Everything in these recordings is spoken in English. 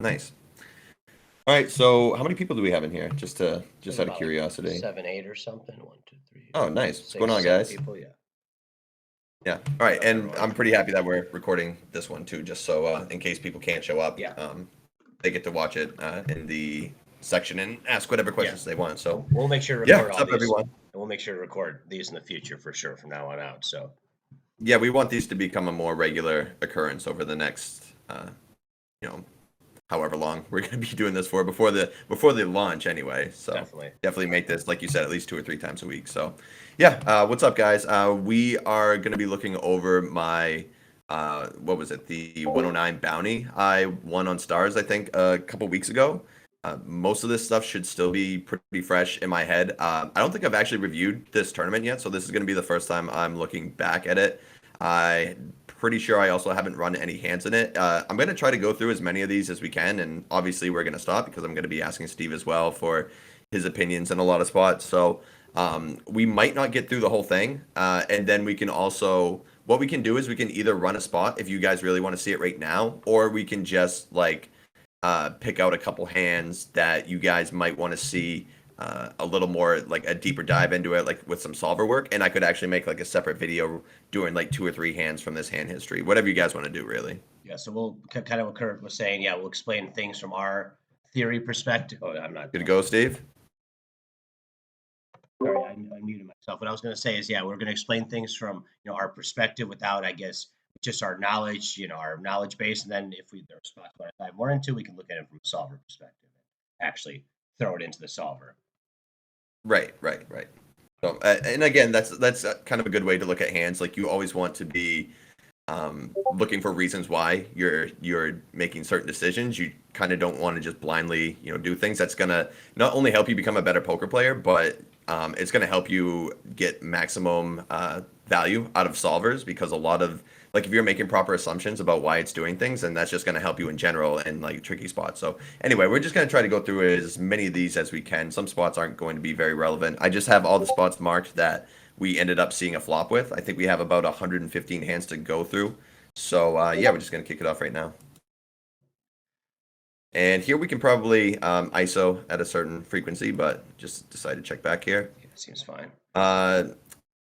Nice. All right, so how many people do we have in here? Just There's out of about like curiosity. 7, 8 or something. 1, 2, 3, Oh, 4, nice. What's going 6, on, 7 guys? people. Yeah. Yeah. All right, What's up, and everyone? I'm pretty happy that we're recording this one too, just so in case people can't show up, Yeah. they get to watch it in the section and ask whatever questions they want. So, We'll make sure to yeah, record what's all up, these, everyone? and we'll make sure to record these in the future for sure from now on out. So Yeah, we want these to become a more regular occurrence over the next, you know, however long we're going to be doing this for before the launch anyway. So definitely make this, like you said, at least 2 or 3 times a week. So yeah, what's up, guys? We are going to be looking over my what was it, the 109 bounty I won on Stars, I think a couple weeks ago. Most of this stuff should still be pretty fresh in my head. I don't think I've actually reviewed this tournament yet, so this is going to be the first time I'm looking back at it. I pretty sure I also haven't run any hands in it. I'm going to try to go through as many of these as we can, and obviously we're going to stop because I'm going to be asking Steve as well for his opinions in a lot of spots. So we might not get through the whole thing, and then we can also, what we can do is we can either run a spot if you guys really want to see it right now, or we can just like pick out a couple hands that you guys might want to see a little more, like a deeper dive into it, like with some solver work, and I could actually make like a separate video doing like 2 or 3 hands from this hand history, whatever you guys want to do, really. yeah. So we'll kind of what Kurt was saying. Yeah, we'll explain things from our theory perspective. Oh, I'm not. Good to go, Steve. Sorry, I muted myself. What I was going to say is, yeah, we're going to explain things from our perspective without, I guess, just our knowledge, our knowledge base, and then if there are spots we want to dive more into, we can look at it from a solver perspective and actually throw it into the solver. Right. So, and again, that's kind of a good way to look at hands. Like you always want to be looking for reasons why you're making certain decisions. You kind of don't want to just blindly, do things. That's gonna not only help you become a better poker player, but it's gonna help you get maximum value out of solvers, because a lot of, like, if you're making proper assumptions about why it's doing things, and that's just going to help you in general in like tricky spots. So anyway, we're just going to try to go through as many of these as we can. Some spots aren't going to be very relevant. I just have all the spots marked that we ended up seeing a flop with. I think we have about 115 hands to go through. So yeah, we're just going to kick it off right now. And here we can probably ISO at a certain frequency, but just decide to check back here. Yeah, seems fine.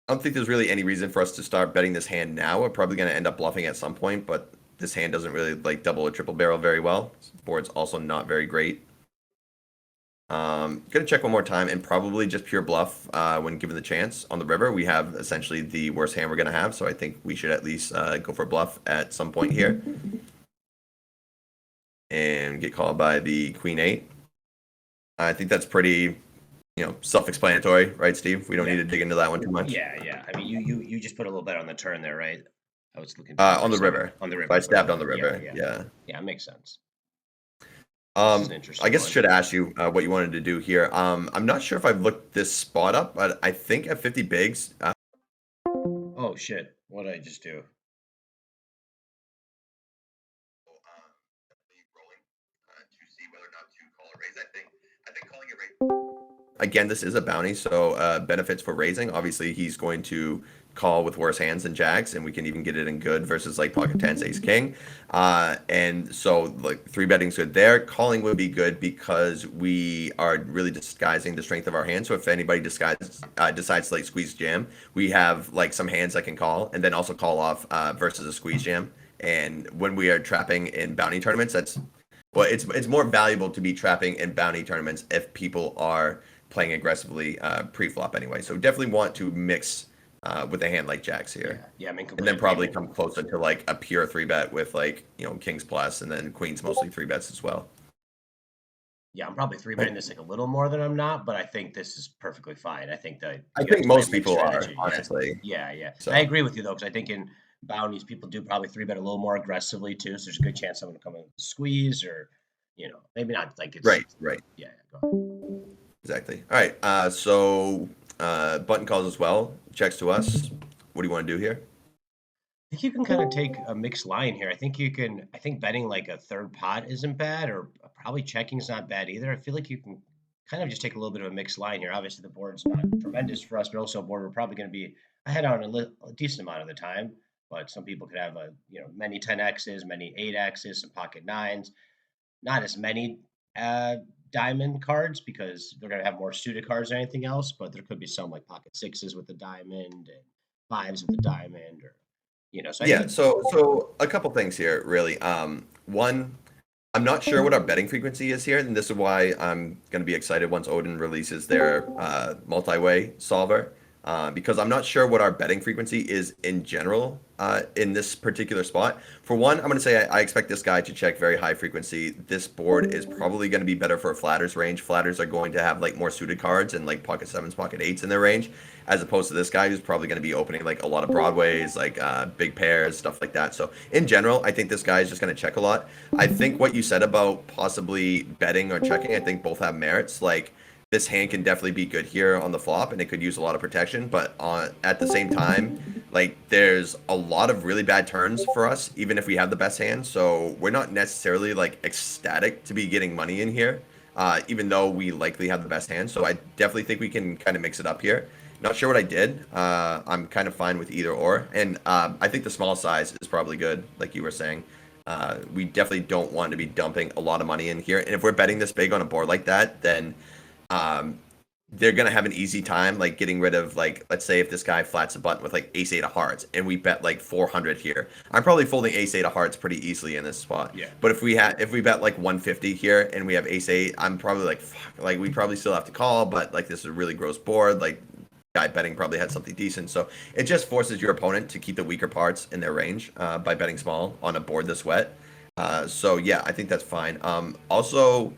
I don't think there's really any reason for us to start betting this hand now. We're probably going to end up bluffing at some point, but this hand doesn't really like double or triple barrel very well. This board's also not very great. Gonna check one more time and probably just pure bluff when given the chance. On the river, we have essentially the worst hand we're gonna have, so I think we should at least go for bluff at some point here. And get called by the Queen 8. I think that's pretty, self-explanatory, right, Steve? We don't need to dig into that one too much. Yeah. I mean, you just put a little bit on the turn there, right? I was looking on the river. On the river. So I stabbed on the river. Yeah. Yeah, it makes sense. I guess I should ask you what you wanted to do here. I'm not sure if I've looked this spot up, but I think at 50 bigs. Oh shit! What did I just do? Again, this is a bounty, so benefits for raising. Obviously, he's going to call with worse hands than jacks, and we can even get it in good versus like pocket tens, ace king. And so like 3-betting's good there. Calling would be good because we are really disguising the strength of our hand. So if anybody decides to like squeeze jam, we have like some hands that can call and then also call off versus a squeeze jam. And when we are trapping in bounty tournaments, it's more valuable to be trapping in bounty tournaments if people are playing aggressively pre-flop anyway. So definitely want to mix with a hand like jacks here. Yeah, I mean, and then probably come closer to like a pure 3-bet with like, kings plus, and then queens mostly 3-bets as well. Yeah, I'm probably 3-betting this like a little more than I'm not, but I think this is perfectly fine. I think most people are, honestly. Yeah. So I agree with you though, because I think in bounties people do probably 3-bet a little more aggressively too. So there's a good chance someone will come in with a squeeze, or maybe not like it's right. Yeah, go ahead. Exactly. All right. So button calls as well. Checks to us. What do you want to do here? I think you can kind of take a mixed line here. I think betting like a third pot isn't bad, or probably checking's not bad either. I feel like you can kind of just take a little bit of a mixed line here. Obviously, the board's not tremendous for us, but also a board we're probably going to be ahead on a decent amount of the time. But some people could have many 10x's, many 8x's, some pocket nines. not as many uh, diamond cards because they're gonna have more suited cards than anything else. But there could be some like pocket sixes with the diamond and fives with the diamond, or So I Yeah, think so a couple things here, really. One, I'm not sure what our betting frequency is here, and this is why I'm going to be excited once Odin releases their multi-way solver, because I'm not sure what our betting frequency is in general in this particular spot. For one, I'm going to say I expect this guy to check very high frequency. This board is probably going to be better for a flatters range. Flatters are going to have like more suited cards and like pocket sevens, pocket eights in their range, as opposed to this guy who's probably going to be opening like a lot of broadways, like big pairs, stuff like that. So in general, I think this guy is just going to check a lot. I think what you said about possibly betting or checking, I think both have merits. Like this hand can definitely be good here on the flop, and it could use a lot of protection. But at the same time, like there's a lot of really bad turns for us, even if we have the best hand. So we're not necessarily like ecstatic to be getting money in here, even though we likely have the best hand. So I definitely think we can kind of mix it up here. Not sure what I did. I'm kind of fine with either or, and I think the small size is probably good, like you were saying. We definitely don't want to be dumping a lot of money in here, and if we're betting this big on a board like that, then they're gonna have an easy time like getting rid of, like, let's say if this guy flats a button with like ace eight of hearts and we bet like 400 here, I'm probably folding ace eight of hearts pretty easily in this spot. yeah, But if we bet like 150 here and we have ace eight, I'm probably like, fuck, like we probably still have to call, but like this is a really gross board, like guy betting probably had something decent. So it just forces your opponent to keep the weaker parts in their range by betting small on a board this wet. So yeah, I think that's fine. Also,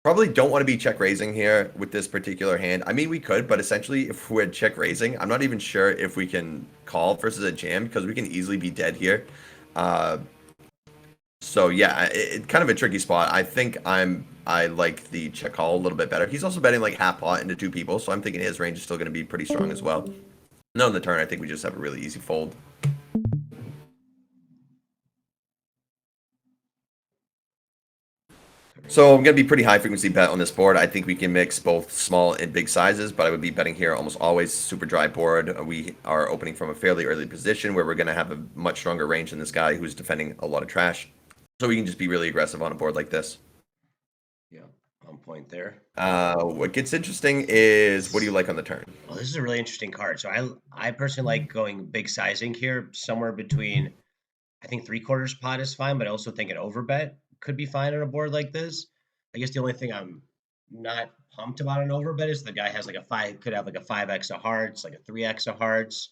probably don't want to be check raising here with this particular hand. I mean, we could, but essentially, if we're check raising, I'm not even sure if we can call versus a jam because we can easily be dead here. Uh, so yeah, it's kind of a tricky spot. I think I like the check call a little bit better. He's also betting like half pot into two people, so I'm thinking his range is still going to be pretty strong as well. No, on the turn, I think we just have a really easy fold. So I'm going to be pretty high frequency bet on this board. I think we can mix both small and big sizes, but I would be betting here almost always. Super dry board. We are opening from a fairly early position where we're going to have a much stronger range than this guy who's defending a lot of trash. So we can just be really aggressive on a board like this. yeah, on point there. What gets interesting is, what do you like on the turn? Well, this is a really interesting card. So I personally like going big sizing here, somewhere between, I think three-quarters pot is fine, but I also think an overbet could be fine on a board like this. I guess the only thing I'm not pumped about an overbet is the guy has like a five, could have like a 5x of hearts, like a 3x of hearts.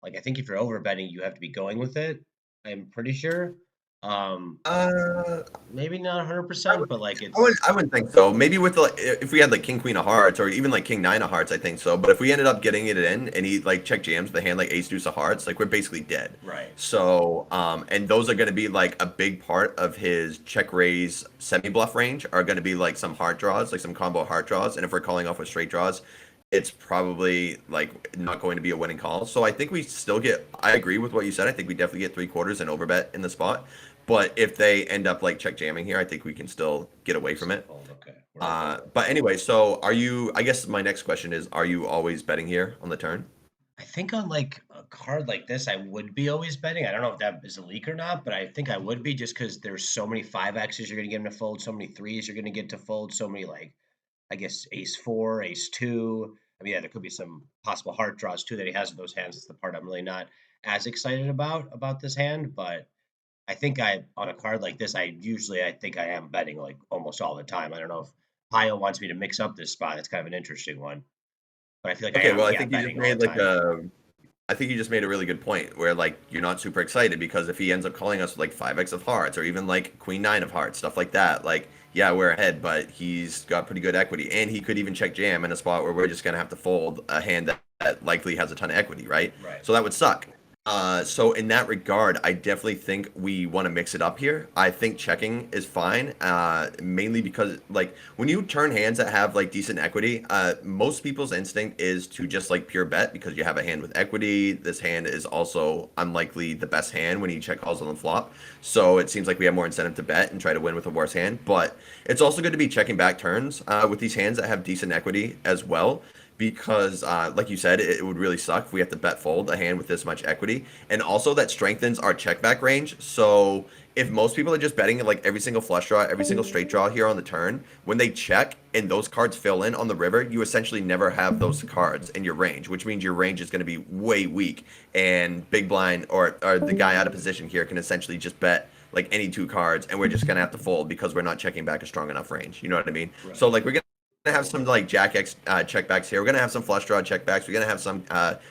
Like I think if you're overbetting, you have to be going with it. I'm pretty sure. Um, Uh, Maybe not I 100%, but like I wouldn't think so. Maybe with like if we had like king queen of hearts or even like king nine of hearts, I think so. But if we ended up getting it in and he like check jams the hand like ace deuce of hearts, like we're basically dead. right. So and those are going to be like a big part of his check raise semi bluff range are going to be like some heart draws, like some combo heart draws. And if we're calling off with straight draws, it's probably like not going to be a winning call. So I think we still get. I agree with what you said. I think we definitely get three quarters and overbet in the spot. But if they end up like check jamming here, I think we can still get away from it. Oh, okay. We're on board. But anyway, so are you? I guess my next question is: are you always betting here on the turn? I think on like a card like this, I would be always betting. I don't know if that is a leak or not, but I think I would be just because there's so many 5Xs you're going to get him to fold, so many threes you're going to get to fold, so many like, I guess, ace four, ace two. I mean, yeah, there could be some possible heart draws too that he has in those hands. That's the part I'm really not as excited about this hand. But I think on a card like this, I think I am betting like almost all the time. I don't know if Pio wants me to mix up this spot. It's kind of an interesting one, but I feel like Okay, well, I yeah, think you just betting all the made like time. a. I think you just made a really good point where like you're not super excited because if he ends up calling us with like 5x of hearts or even like queen nine of hearts, stuff like that, like yeah, we're ahead, but he's got pretty good equity and he could even check jam in a spot where we're just gonna have to fold a hand that likely has a ton of equity, right? Right. So that would suck. So in that regard, I definitely think we want to mix it up here. I think checking is fine, mainly because like when you turn hands that have like decent equity, most people's instinct is to just like pure bet because you have a hand with equity. This hand is also unlikely the best hand when you check calls on the flop. So it seems like we have more incentive to bet and try to win with a worse hand. But it's also good to be checking back turns with these hands that have decent equity as well. because, like you said, it would really suck if we have to bet fold a hand with this much equity, and also that strengthens our check back range. So if most people are just betting like every single flush draw, every single straight draw here on the turn, when they check and those cards fill in on the river, you essentially never have those cards in your range, which means your range is going to be way weak, and big blind or the guy out of position here can essentially just bet like any two cards, and we're just gonna have to fold because we're not checking back a strong enough range. You know what I mean? Right. So like we're gonna have some like Jack X checkbacks here. We're gonna have some flush draw checkbacks. We're gonna have some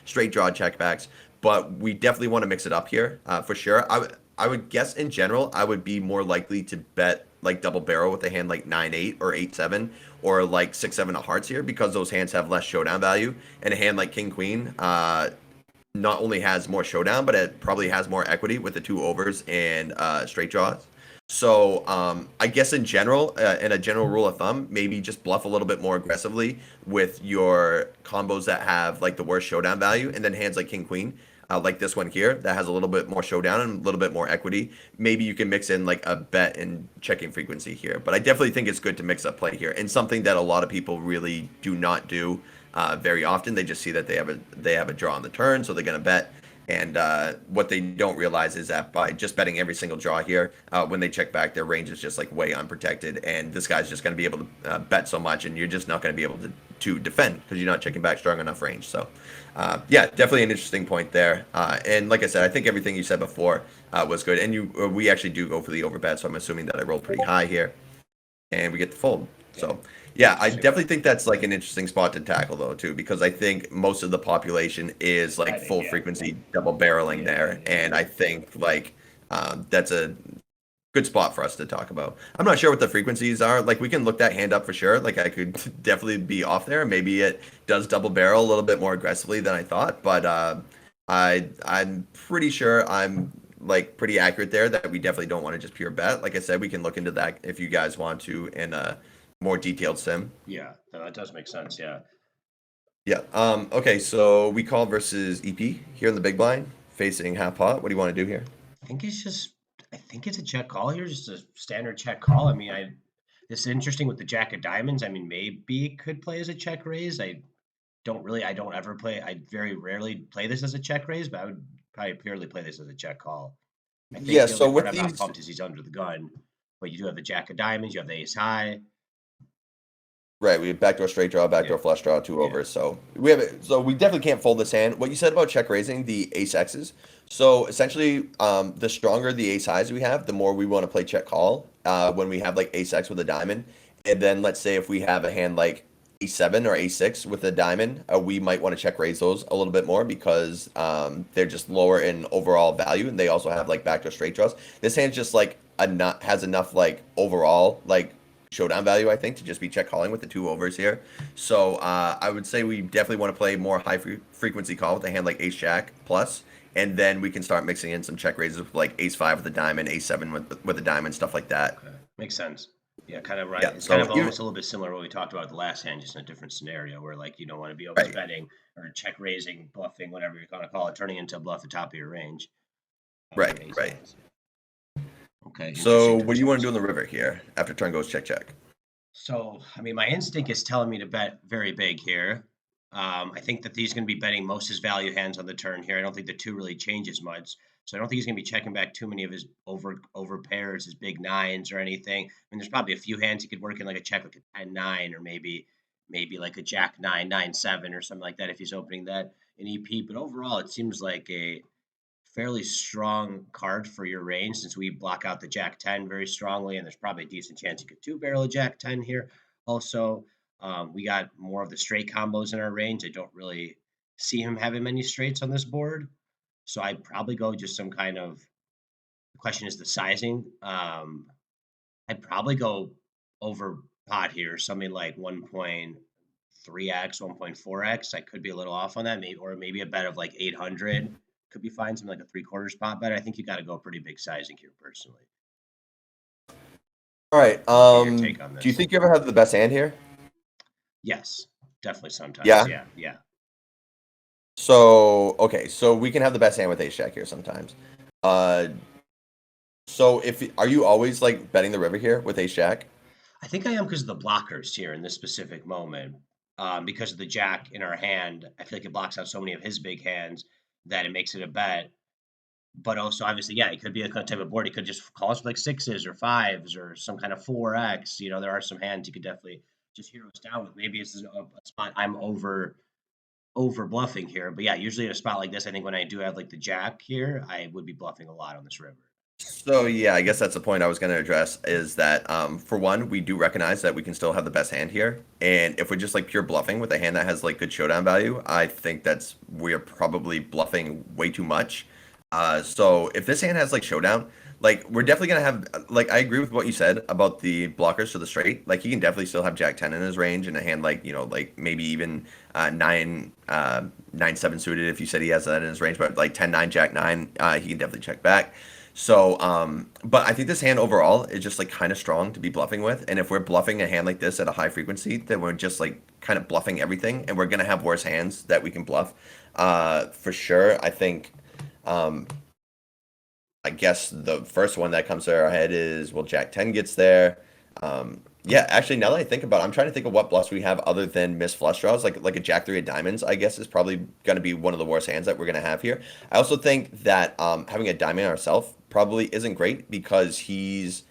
straight draw checkbacks. But we definitely want to mix it up here for sure. I would guess in general I would be more likely to bet like double barrel with a hand like 9-8 or 8-7 or like 6-7 of hearts here because those hands have less showdown value, and a hand like king queen not only has more showdown, but it probably has more equity with the two overs and straight draws. So I guess in general, in a general rule of thumb, maybe just bluff a little bit more aggressively with your combos that have like the worst showdown value, and then hands like king queen, like this one here that has a little bit more showdown and a little bit more equity. Maybe you can mix in like a bet and checking frequency here. But I definitely think it's good to mix up play here, and something that a lot of people really do not do very often. They just see that they have a draw on the turn, so they're gonna bet. And what they don't realize is that by just betting every single draw here, when they check back, their range is just like way unprotected, and this guy's just going to be able to bet so much, and you're just not going to be able to defend because you're not checking back strong enough range. So, yeah, definitely an interesting point there. And like I said, I think everything you said before was good, and we actually do go for the overbet, so I'm assuming that I rolled pretty high here, and we get the fold. So. Yeah, I definitely think that's like an interesting spot to tackle though too, because I think most of the population is like full frequency double barreling there, and I think like that's a good spot for us to talk about. I'm not sure what the frequencies are. Like we can look that hand up for sure. Like I could definitely be off there. Maybe it does double barrel a little bit more aggressively than I thought, but I'm pretty sure I'm like pretty accurate there that we definitely don't want to just pure bet. Like I said, we can look into that if you guys want to in more detailed sim. Yeah, no, that does make sense. Yeah. Yeah. Okay, so we call versus EP here in the big blind, facing half pot. What do you want to do here? I think it's a check call here, just a standard check call. I mean, this is interesting with the jack of diamonds. I mean, maybe it could play as a check raise. I don't ever play, I very rarely play this as a check raise, but I would probably purely play this as a check call. I think Yeah, the only so part with I'm not these, pumped is he's under the gun, but you do have the jack of diamonds, you have the ace high. right, we have backdoor straight draw, backdoor Yeah, flush draw, two yeah, overs. So we definitely can't fold this hand. What you said about check raising the ace X's. So essentially, the stronger the ace highs we have, the more we want to play check call. When we have like ace X with a diamond, and then let's say if we have a hand like a7 or a6 with a diamond, we might want to check raise those a little bit more because they're just lower in overall value, and they also have like backdoor straight draws. This hand's just like has enough like overall like showdown value, I think, to just be check calling with the two overs here. So I would say we definitely want to play more high frequency call with a hand like ace jack plus, and then we can start mixing in some check raises with like ace five with a diamond, ace seven with a diamond, stuff like that. okay. Makes sense. Yeah, kind of right. Yeah. It's kind So of you almost a little bit similar to what we talked about the last hand, just in a different scenario where like you don't want to be always right, betting or check raising, bluffing, whatever you're gonna call it, turning into a bluff at the top of your range. With right, ace right. highs. Okay, So interesting what do you want to do concept. on the river here after turn goes check check? So, I mean, my instinct is telling me to bet very big here. I think that he's going to be betting most his value hands on the turn here. I don't think the two really changes much. So I don't think he's going to be checking back too many of his over pairs, his big nines or anything. I mean, there's probably a few hands he could work in like a check like a 10-9 or maybe like a jack 9 9-7 or something like that if he's opening that in EP. But overall, it seems like a fairly strong card for your range since we block out the jack 10 very strongly, and there's probably a decent chance you could two barrel a jack 10 here. Also, we got more of the straight combos in our range. I don't really see him having many straights on this board. So I'd probably go just some kind of, the question is the sizing. I'd probably go over pot here, something like 1.3x, 1.4x. I could be a little off on that, maybe, or maybe a bet of like 800 could be fine, something like a three-quarter spot bet. I think you got to go pretty big sizing here, personally. All right. Get your take on Do you this. think you ever have the best hand here? Yes, definitely sometimes. Yeah. Yeah, yeah. So okay, so we can have the best hand with ace jack here sometimes. Uh, so if are you always like betting the river here with ace jack? I think I am because of the blockers here in this specific moment. because of the jack in our hand. I feel like it blocks out so many of his big hands that it makes it a bet. But also, obviously, yeah, it could be a kind of type of board. He could just call us with like sixes or fives or some kind of 4x. There are some hands you could definitely just hero us down with. Maybe it's a spot I'm over bluffing here. But yeah, usually in a spot like this, I think when I do have like the jack here, I would be bluffing a lot on this river. So yeah, I guess that's the point I was going to address is that for one, we do recognize that we can still have the best hand here, and if we're just like pure bluffing with a hand that has like good showdown value, I think we're probably bluffing way too much. So if this hand has like showdown, like we're definitely gonna have like I agree with what you said about the blockers to the straight. Like he can definitely still have Jack 10 in his range and a hand like like maybe even 9 7 suited if you said he has that in his range, but like 10 9 Jack 9, he can definitely check back. So, but I think this hand overall is just like kind of strong to be bluffing with. And if we're bluffing a hand like this at a high frequency, then we're just like kind of bluffing everything, and we're gonna have worse hands that we can bluff. For sure, I think. I guess the first one that comes to our head is, well, Jack 10 gets there. Yeah, actually, now that I think about it, I'm trying to think of what bluffs we have other than missed flush draws. Like a Jack 3 of diamonds, I guess, is probably going to be one of the worst hands that we're going to have here. I also think that having a diamond ourselves probably isn't great because he's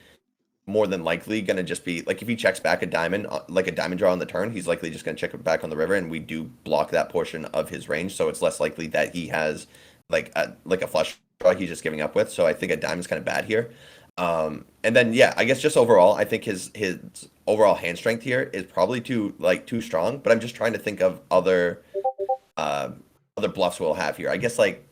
more than likely going to just be like if he checks back a diamond, like a diamond draw on the turn, he's likely just going to check it back on the river, and we do block that portion of his range. So it's less likely that he has like a flush draw he's just giving up with. So I think a diamond's kind of bad here. And then yeah, I guess just overall, I think his overall hand strength here is probably too strong. But I'm just trying to think of other bluffs we'll have here. I guess like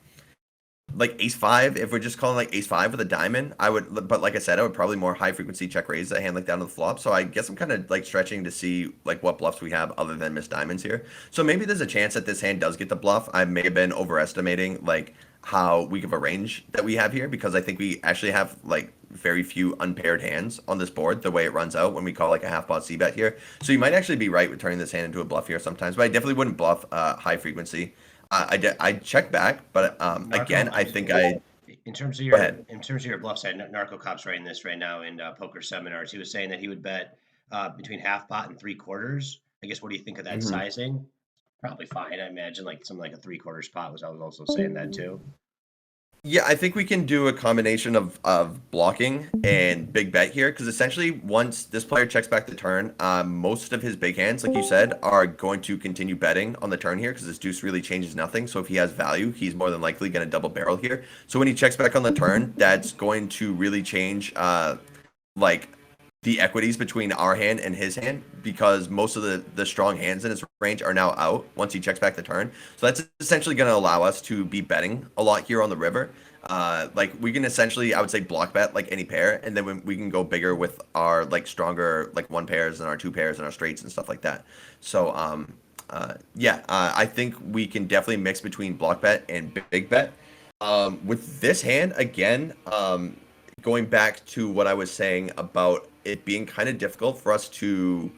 ace five, if we're just calling like ace five with a diamond, I would, but like I said, I would probably more high frequency check raise that hand like down to the flop. So I guess I'm kind of like stretching to see like what bluffs we have other than missed diamonds here. So maybe there's a chance that this hand does get the bluff. I may have been overestimating like how weak of a range that we have here, because I think we actually have like very few unpaired hands on this board the way it runs out when we call like a half pot c bet here. So you might actually be right with turning this hand into a bluff here sometimes, but I definitely wouldn't bluff high frequency. I check back, but again, I think In terms of go ahead. your bluff side, Narco Cop's writing this right now in poker seminars. He was saying that he would bet between half pot and 3/4. I guess what do you think of that Mhm. sizing? Probably fine. I imagine like something like a 3/4 pot was. I was also saying that too. Yeah, I think we can do a combination of blocking and big bet here, because essentially once this player checks back the turn, most of his big hands, like you said, are going to continue betting on the turn here because this deuce really changes nothing. So if he has value, he's more than likely going to double barrel here. So when he checks back on the turn, that's going to really change like the equities between our hand and his hand, because most of the strong hands in his range are now out once he checks back the turn. So that's essentially going to allow us to be betting a lot here on the river. Like we can essentially, I would say, block bet like any pair, and then we can go bigger with our like stronger like one pairs and our two pairs and our straights and stuff like that. So yeah, I think we can definitely mix between block bet and big bet. With this hand again, going back to what I was saying about it being kind of difficult for us to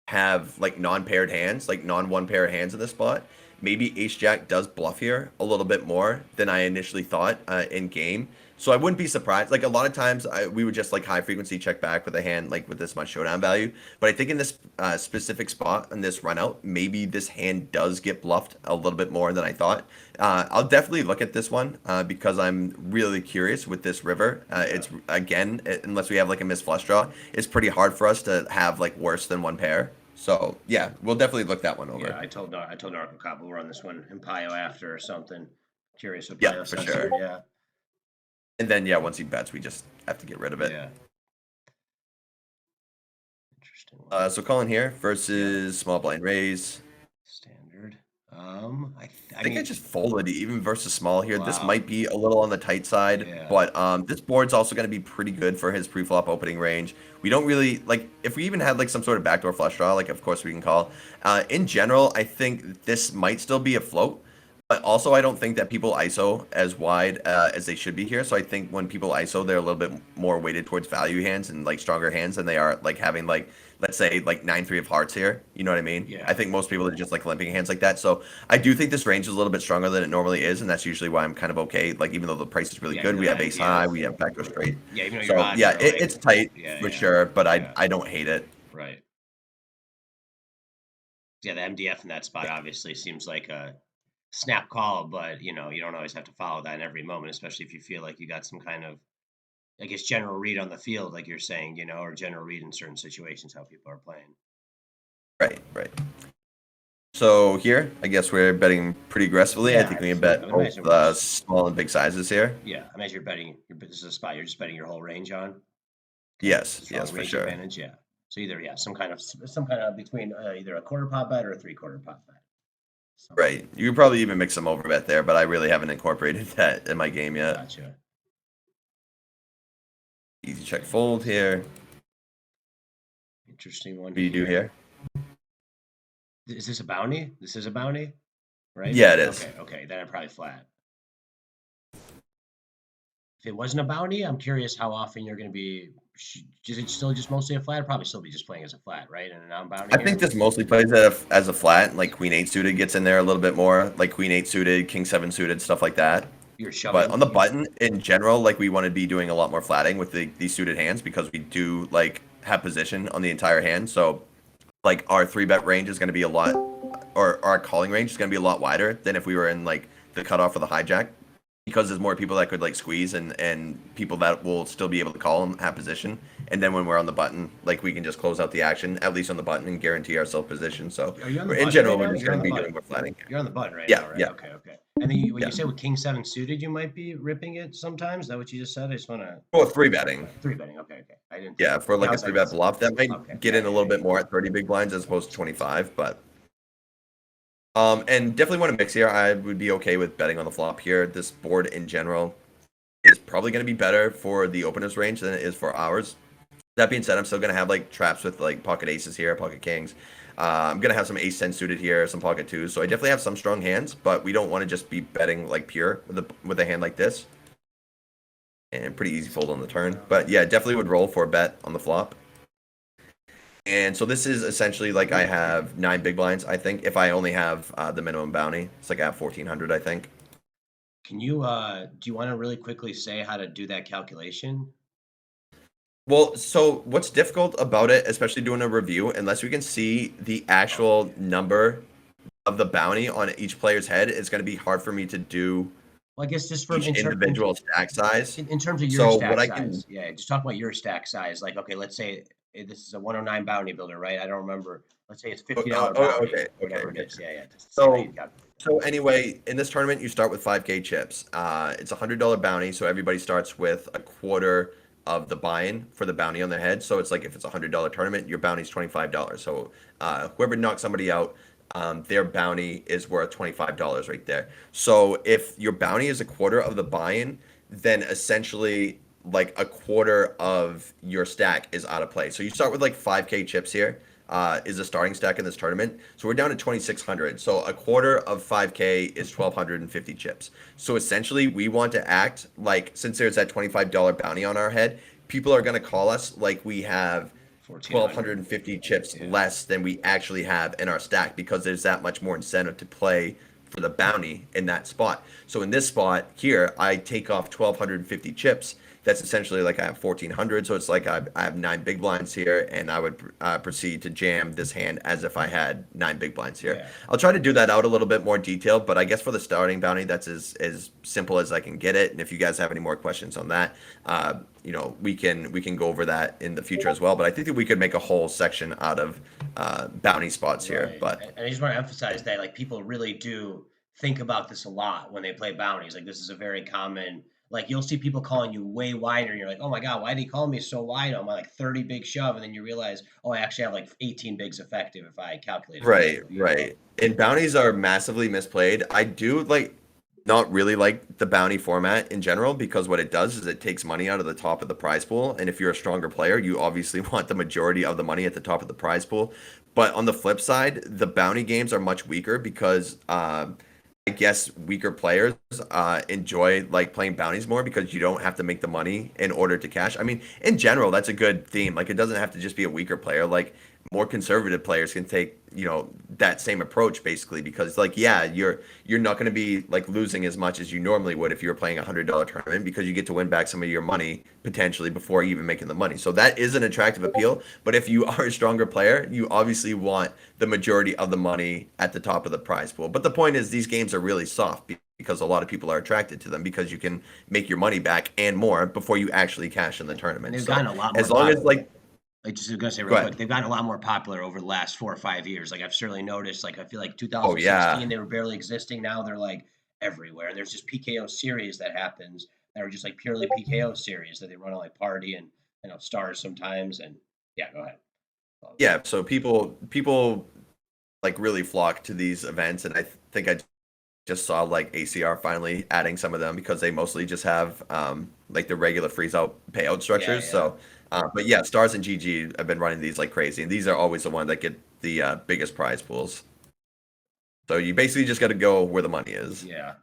have like non-paired hands, like non-one pair hands in this spot. Maybe Ace Jack does bluff here a little bit more than I initially thought in game. So I wouldn't be surprised. Like a lot of times we would just like high frequency check back with a hand like with this much showdown value. But I think in this specific spot in this run out, maybe this hand does get bluffed a little bit more than I thought. I'll definitely look at this one because I'm really curious with this river. It's again, unless we have like a missed flush draw, it's pretty hard for us to have like worse than one pair. So yeah, we'll definitely look that one over. Yeah, I told Narco Cop we'll run this one in Pio after or something. Curious what Yeah, Pio for says sure. here. Yeah. And then yeah, once he bets, we just have to get rid of it. Yeah. Interesting. So Colin here versus small blind raise. Standard. I think I mean, just folded even versus small here. This wow. might be a little on the tight side, Yeah. but this board's also going to be pretty good for his pre-flop opening range. We don't really like if we even had like some sort of backdoor flush draw, like of course we can call. In general, I think this might still be a float, but also I don't think that people ISO as wide as they should be here. So I think when people ISO, they're a little bit more weighted towards value hands and like stronger hands than they are like having like let's say like 9-3 of hearts here. You know what I mean? Yeah. I think most people are just like limping hands like that. So I do think this range is a little bit stronger than it normally is, and that's usually why I'm kind of okay. Like even though the price is really Yeah, good, we have yeah, ace yeah. high, we have backdoor straight. Yeah, even though So your odds yeah, are like, it's tight yeah, for yeah, sure, but yeah. I don't hate it. Right. Yeah, the MDF in that spot obviously seems like a snap call, but you know, you don't always have to follow that in every moment, especially if you feel like you got some kind of, I guess, general read on the field, like you're saying, you know, or general read in certain situations how people are playing. Right, right. So here, I guess we're betting pretty aggressively. I Yeah, think we can bet I both imagine we're just, small and big sizes here. yeah, I imagine you're betting. This is a spot you're just betting your whole range on. Yes, yes, Strong for range sure. advantage, yeah. So either, yeah, some kind of between either a quarter pot bet or a three-quarter pot bet. So Right. You could probably even mix some over bet there, but I really haven't incorporated that in my game yet. gotcha. Easy check fold here. Interesting one What do you do here. here? Is this a bounty? This is a bounty, right? Yeah, it is. Okay, okay. Then I'm probably flat. If it wasn't a bounty, I'm curious how often you're going to be. Is it still just mostly a flat? It'd probably still be just playing as a flat, right? And a non-bounty I here. think this mostly plays as a flat, like Queen 8 suited gets in there a little bit more, like Queen 8 suited, King 7 suited, stuff like that. You're But shoving. on the button, in general, like we want to be doing a lot more flatting with these suited hands because we do like have position on the entire hand. So like our 3-bet range is going to be a lot, or our calling range is going to be a lot wider than if we were in like the cutoff or the hijack, because there's more people that could like squeeze and people that will still be able to call and have position. And then when we're on the button, like we can just close out the action, at least on the button, and guarantee ourselves position. So Are you on the in button general, right we're now? just You're on going to the be button. doing more flatting here. You're on the button right Yeah, now, right? yeah, Okay, okay. And then when yeah. you say with King 7 suited, you might be ripping it sometimes. Is that what you just said? I just want to Well, 3-betting. three betting. Okay, okay. I didn't. Yeah, for Yeah, like I a was like, 3-bet bluff, that might okay, get yeah, in a yeah, little yeah. bit more at 30 big blinds as opposed to 25, but and definitely want to mix here. I would be okay with betting on the flop here. This board in general is probably going to be better for the opener's range than it is for ours. That being said, I'm still going to have like traps with like pocket aces here, pocket kings. I'm going to have some ace 10 suited here, some pocket twos. So I definitely have some strong hands, but we don't want to just be betting like pure with a hand like this. And pretty easy fold on the turn. But yeah, definitely would roll for a bet on the flop. And so this is essentially like I have 9 big blinds, I think, if I only have the minimum bounty. It's like I have 1,400, I think. Can you do you want to really quickly say how to do that calculation? Well, so what's difficult about it, especially doing a review, unless we can see the actual number of the bounty on each player's head, it's going to be hard for me to do Well, I guess just from each individual stack size. in terms of your So stack what I size, can, yeah, just talk about your stack size. Like, okay, let's say this is a 109 bounty builder, right? I don't remember. Let's say it's $50 bounty, okay, okay, whatever it okay. is. Yeah, yeah. Just say how you So, calculate so anyway, in this tournament, you start with 5K chips. It's a $100 bounty, so everybody starts with a quarter of the buy-in for the bounty on their head. So it's like if it's a $100 tournament, your bounty is $25. So whoever knocks somebody out, their bounty is worth $25 right there. So if your bounty is a quarter of the buy-in, then essentially like a quarter of your stack is out of play. So you start with like 5K chips here. Is a starting stack in this tournament. So we're down to 2,600. So a quarter of 5K is 1,250 chips. So essentially, we want to act like, since there's that $25 bounty on our head, people are going to call us like we have 1,250 chips Yeah. less than we actually have in our stack, because there's that much more incentive to play for the bounty in that spot. So in this spot here, I take off 1,250 chips. That's essentially like I have 1,400. So it's like I have 9 big blinds here, and I would proceed to jam this hand as if I had 9 big blinds here. Yeah. I'll try to do that out a little bit more detailed, but I guess for the starting bounty, that's as simple as I can get it. And if you guys have any more questions on that, we can go over that in the future as well. But I think that we could make a whole section out of bounty spots here. Right. But And I just want to emphasize that like people really do think about this a lot when they play bounties. Like this is a very common, like you'll see people calling you way wider and you're like, oh my God, why did he call me so wide on my like 30 big shove? And then you realize, oh, I actually have like 18 bigs effective if I calculate it right, correctly, you know? right. And bounties are massively misplayed. I do like not really like the bounty format in general, because what it does is it takes money out of the top of the prize pool. And if you're a stronger player, you obviously want the majority of the money at the top of the prize pool. But on the flip side, the bounty games are much weaker because I guess weaker players enjoy like playing bounties more, because you don't have to make the money in order to cash. I mean, in general, that's a good theme. Like, it doesn't have to just be a weaker player. Like, more conservative players can take, that same approach basically, because like, yeah, you're not going to be like losing as much as you normally would if you were playing a $100 tournament, because you get to win back some of your money potentially before even making the money. So that is an attractive appeal. But if you are a stronger player, you obviously want the majority of the money at the top of the prize pool. But the point is, these games are really soft because a lot of people are attracted to them, because you can make your money back and more before you actually cash in the And tournament. they've So gotten a lot more as long as popular. like, I just was gonna say go real quick, ahead. they've gotten a lot more popular over the last 4 or 5 years. Like I've certainly noticed. Like I feel like Oh yeah. 2016 they were barely existing. Now they're like everywhere. And there's just PKO series that happens that are just like purely PKO series that they run on like Party and Stars sometimes. And yeah, go ahead. Yeah, so people like really flock to these events, and I think I just saw like ACR finally adding some of them, because they mostly just have like the regular freeze out payout Yeah, structures. yeah, So, but yeah, Stars and GG have been running these like crazy, and these are always the ones that get the biggest prize pools. So you basically just got to go where the money is. yeah.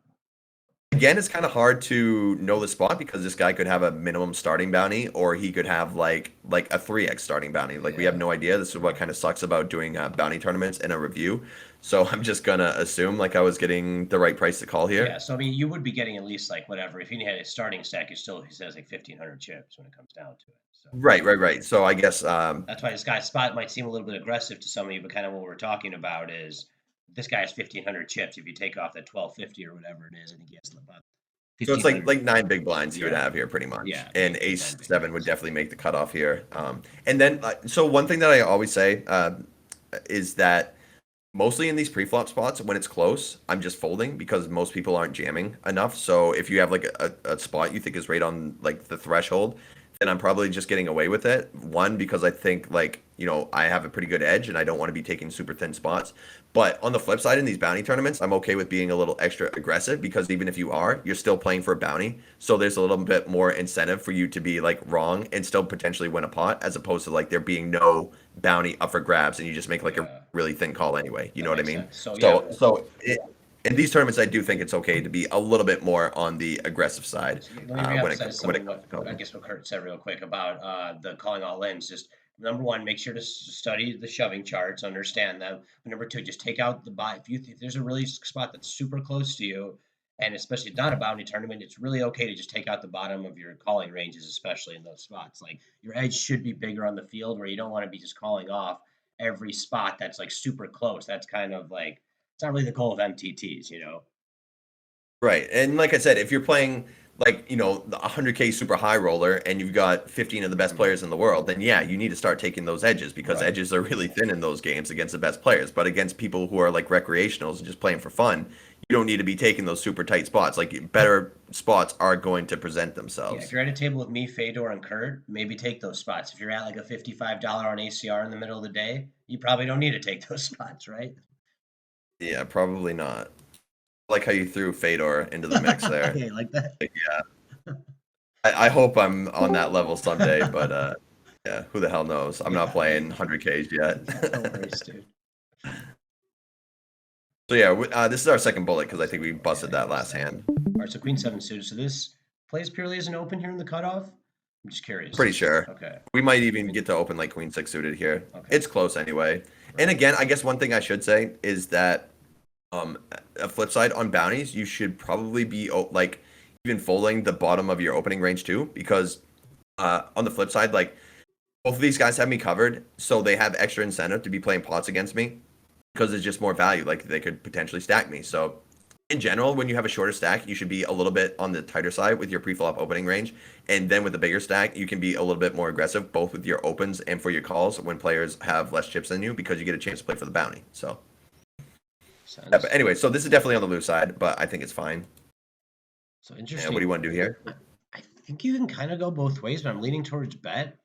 Again, it's kind of hard to know the spot, because this guy could have a minimum starting bounty, or he could have like a 3x starting bounty. Like we have Yeah. no idea. This is what kind of sucks about doing bounty tournaments in a review. So I'm just gonna assume like I was getting the right price to call Yeah, here. so I mean, you would be getting at least like whatever. If he had a starting stack, he says like 1,500 chips when it comes down to it. So Right, right, right. So I guess that's why this guy's spot might seem a little bit aggressive to some of you, but kind of what we're talking about is this guy has 1,500 chips. If you take off that 1,250 or whatever it is, I think he has about so it's like 1,500. nine big blinds he would Yeah, have here pretty much, yeah, and 8 to 10 Ace big seven would blinds. definitely make the cutoff here. And then so one thing that I always say is that mostly in these pre-flop spots, when it's close, I'm just folding, because most people aren't jamming enough. So if you have like a spot you think is right on like the threshold, then I'm probably just getting away with it. One, because I think like, I have a pretty good edge and I don't want to be taking super thin spots. But on the flip side, in these bounty tournaments, I'm okay with being a little extra aggressive, because even if you are, you're still playing for a bounty. So there's a little bit more incentive for you to be like wrong and still potentially win a pot, as opposed to like there being no bounty up for grabs and you just make like a Yeah, really thin call anyway. You that know what I makes mean? sense. So yeah, So in these tournaments, I do think it's okay to be a little bit more on the aggressive side so let me when it reemphasize some when of it comes to what I calling. guess what Kurt said real quick about the calling all ins. Just number one, make sure to study the shoving charts, understand them. But number two, just take out the buy. If there's a really spot that's super close to you, and especially not a bounty tournament, it's really okay to just take out the bottom of your calling ranges, especially in those spots. Like your edge should be bigger on the field, where you don't want to be just calling off every spot that's like super close. That's kind of like it's not really the goal of MTTs, you know. Right. And like I said, if you're playing like, the 100K super high roller and you've got 15 of the best Mhm. players in the world, then yeah, you need to start taking those edges, because Right. edges are really thin in those games against the best players. But against people who are like recreationals and just playing for fun, you don't need to be taking those super tight spots. Like better spots are going to present Yeah, if themselves. you're at a table with me, Fedor, and Kurt, maybe take those spots. If you're at like a $55 on ACR in the middle of the day, you probably don't need to take those spots, right? Yeah, probably not. Like how you threw Fedor into the mix there. Okay, like that. Like, yeah. I hope I'm on that level someday, but yeah, who the hell knows? I'm not Yeah, playing 100Ks yet. no worries, dude. So yeah, this is our second bullet, because I think we Okay, busted I that got a last seven. hand. All right, so Queen seven suited. So this plays purely as an open here in the cutoff. I'm just Pretty curious. sure. Okay, We might even Queen. get to open like Queen six suited here. Okay, It's close anyway. And right. again, I guess one thing I should say is that um, a flip side on bounties, you should probably be like even folding the bottom of your opening range too, because on the flip side, like both of these guys have me covered, so they have extra incentive to be playing pots against me, because it's just more value. Like they could potentially stack me. So in general, when you have a shorter stack, you should be a little bit on the tighter side with your pre-flop opening range. And then with the bigger stack, you can be a little bit more aggressive, both with your opens and for your calls when players have less chips than you, because you get a chance to play for the bounty. So, yeah, but Sense. anyway, so this is definitely on the loose side, but I think it's fine. So Yeah, what do interesting. you want to do here? I think you can kind of go both ways, but I'm leaning towards bet.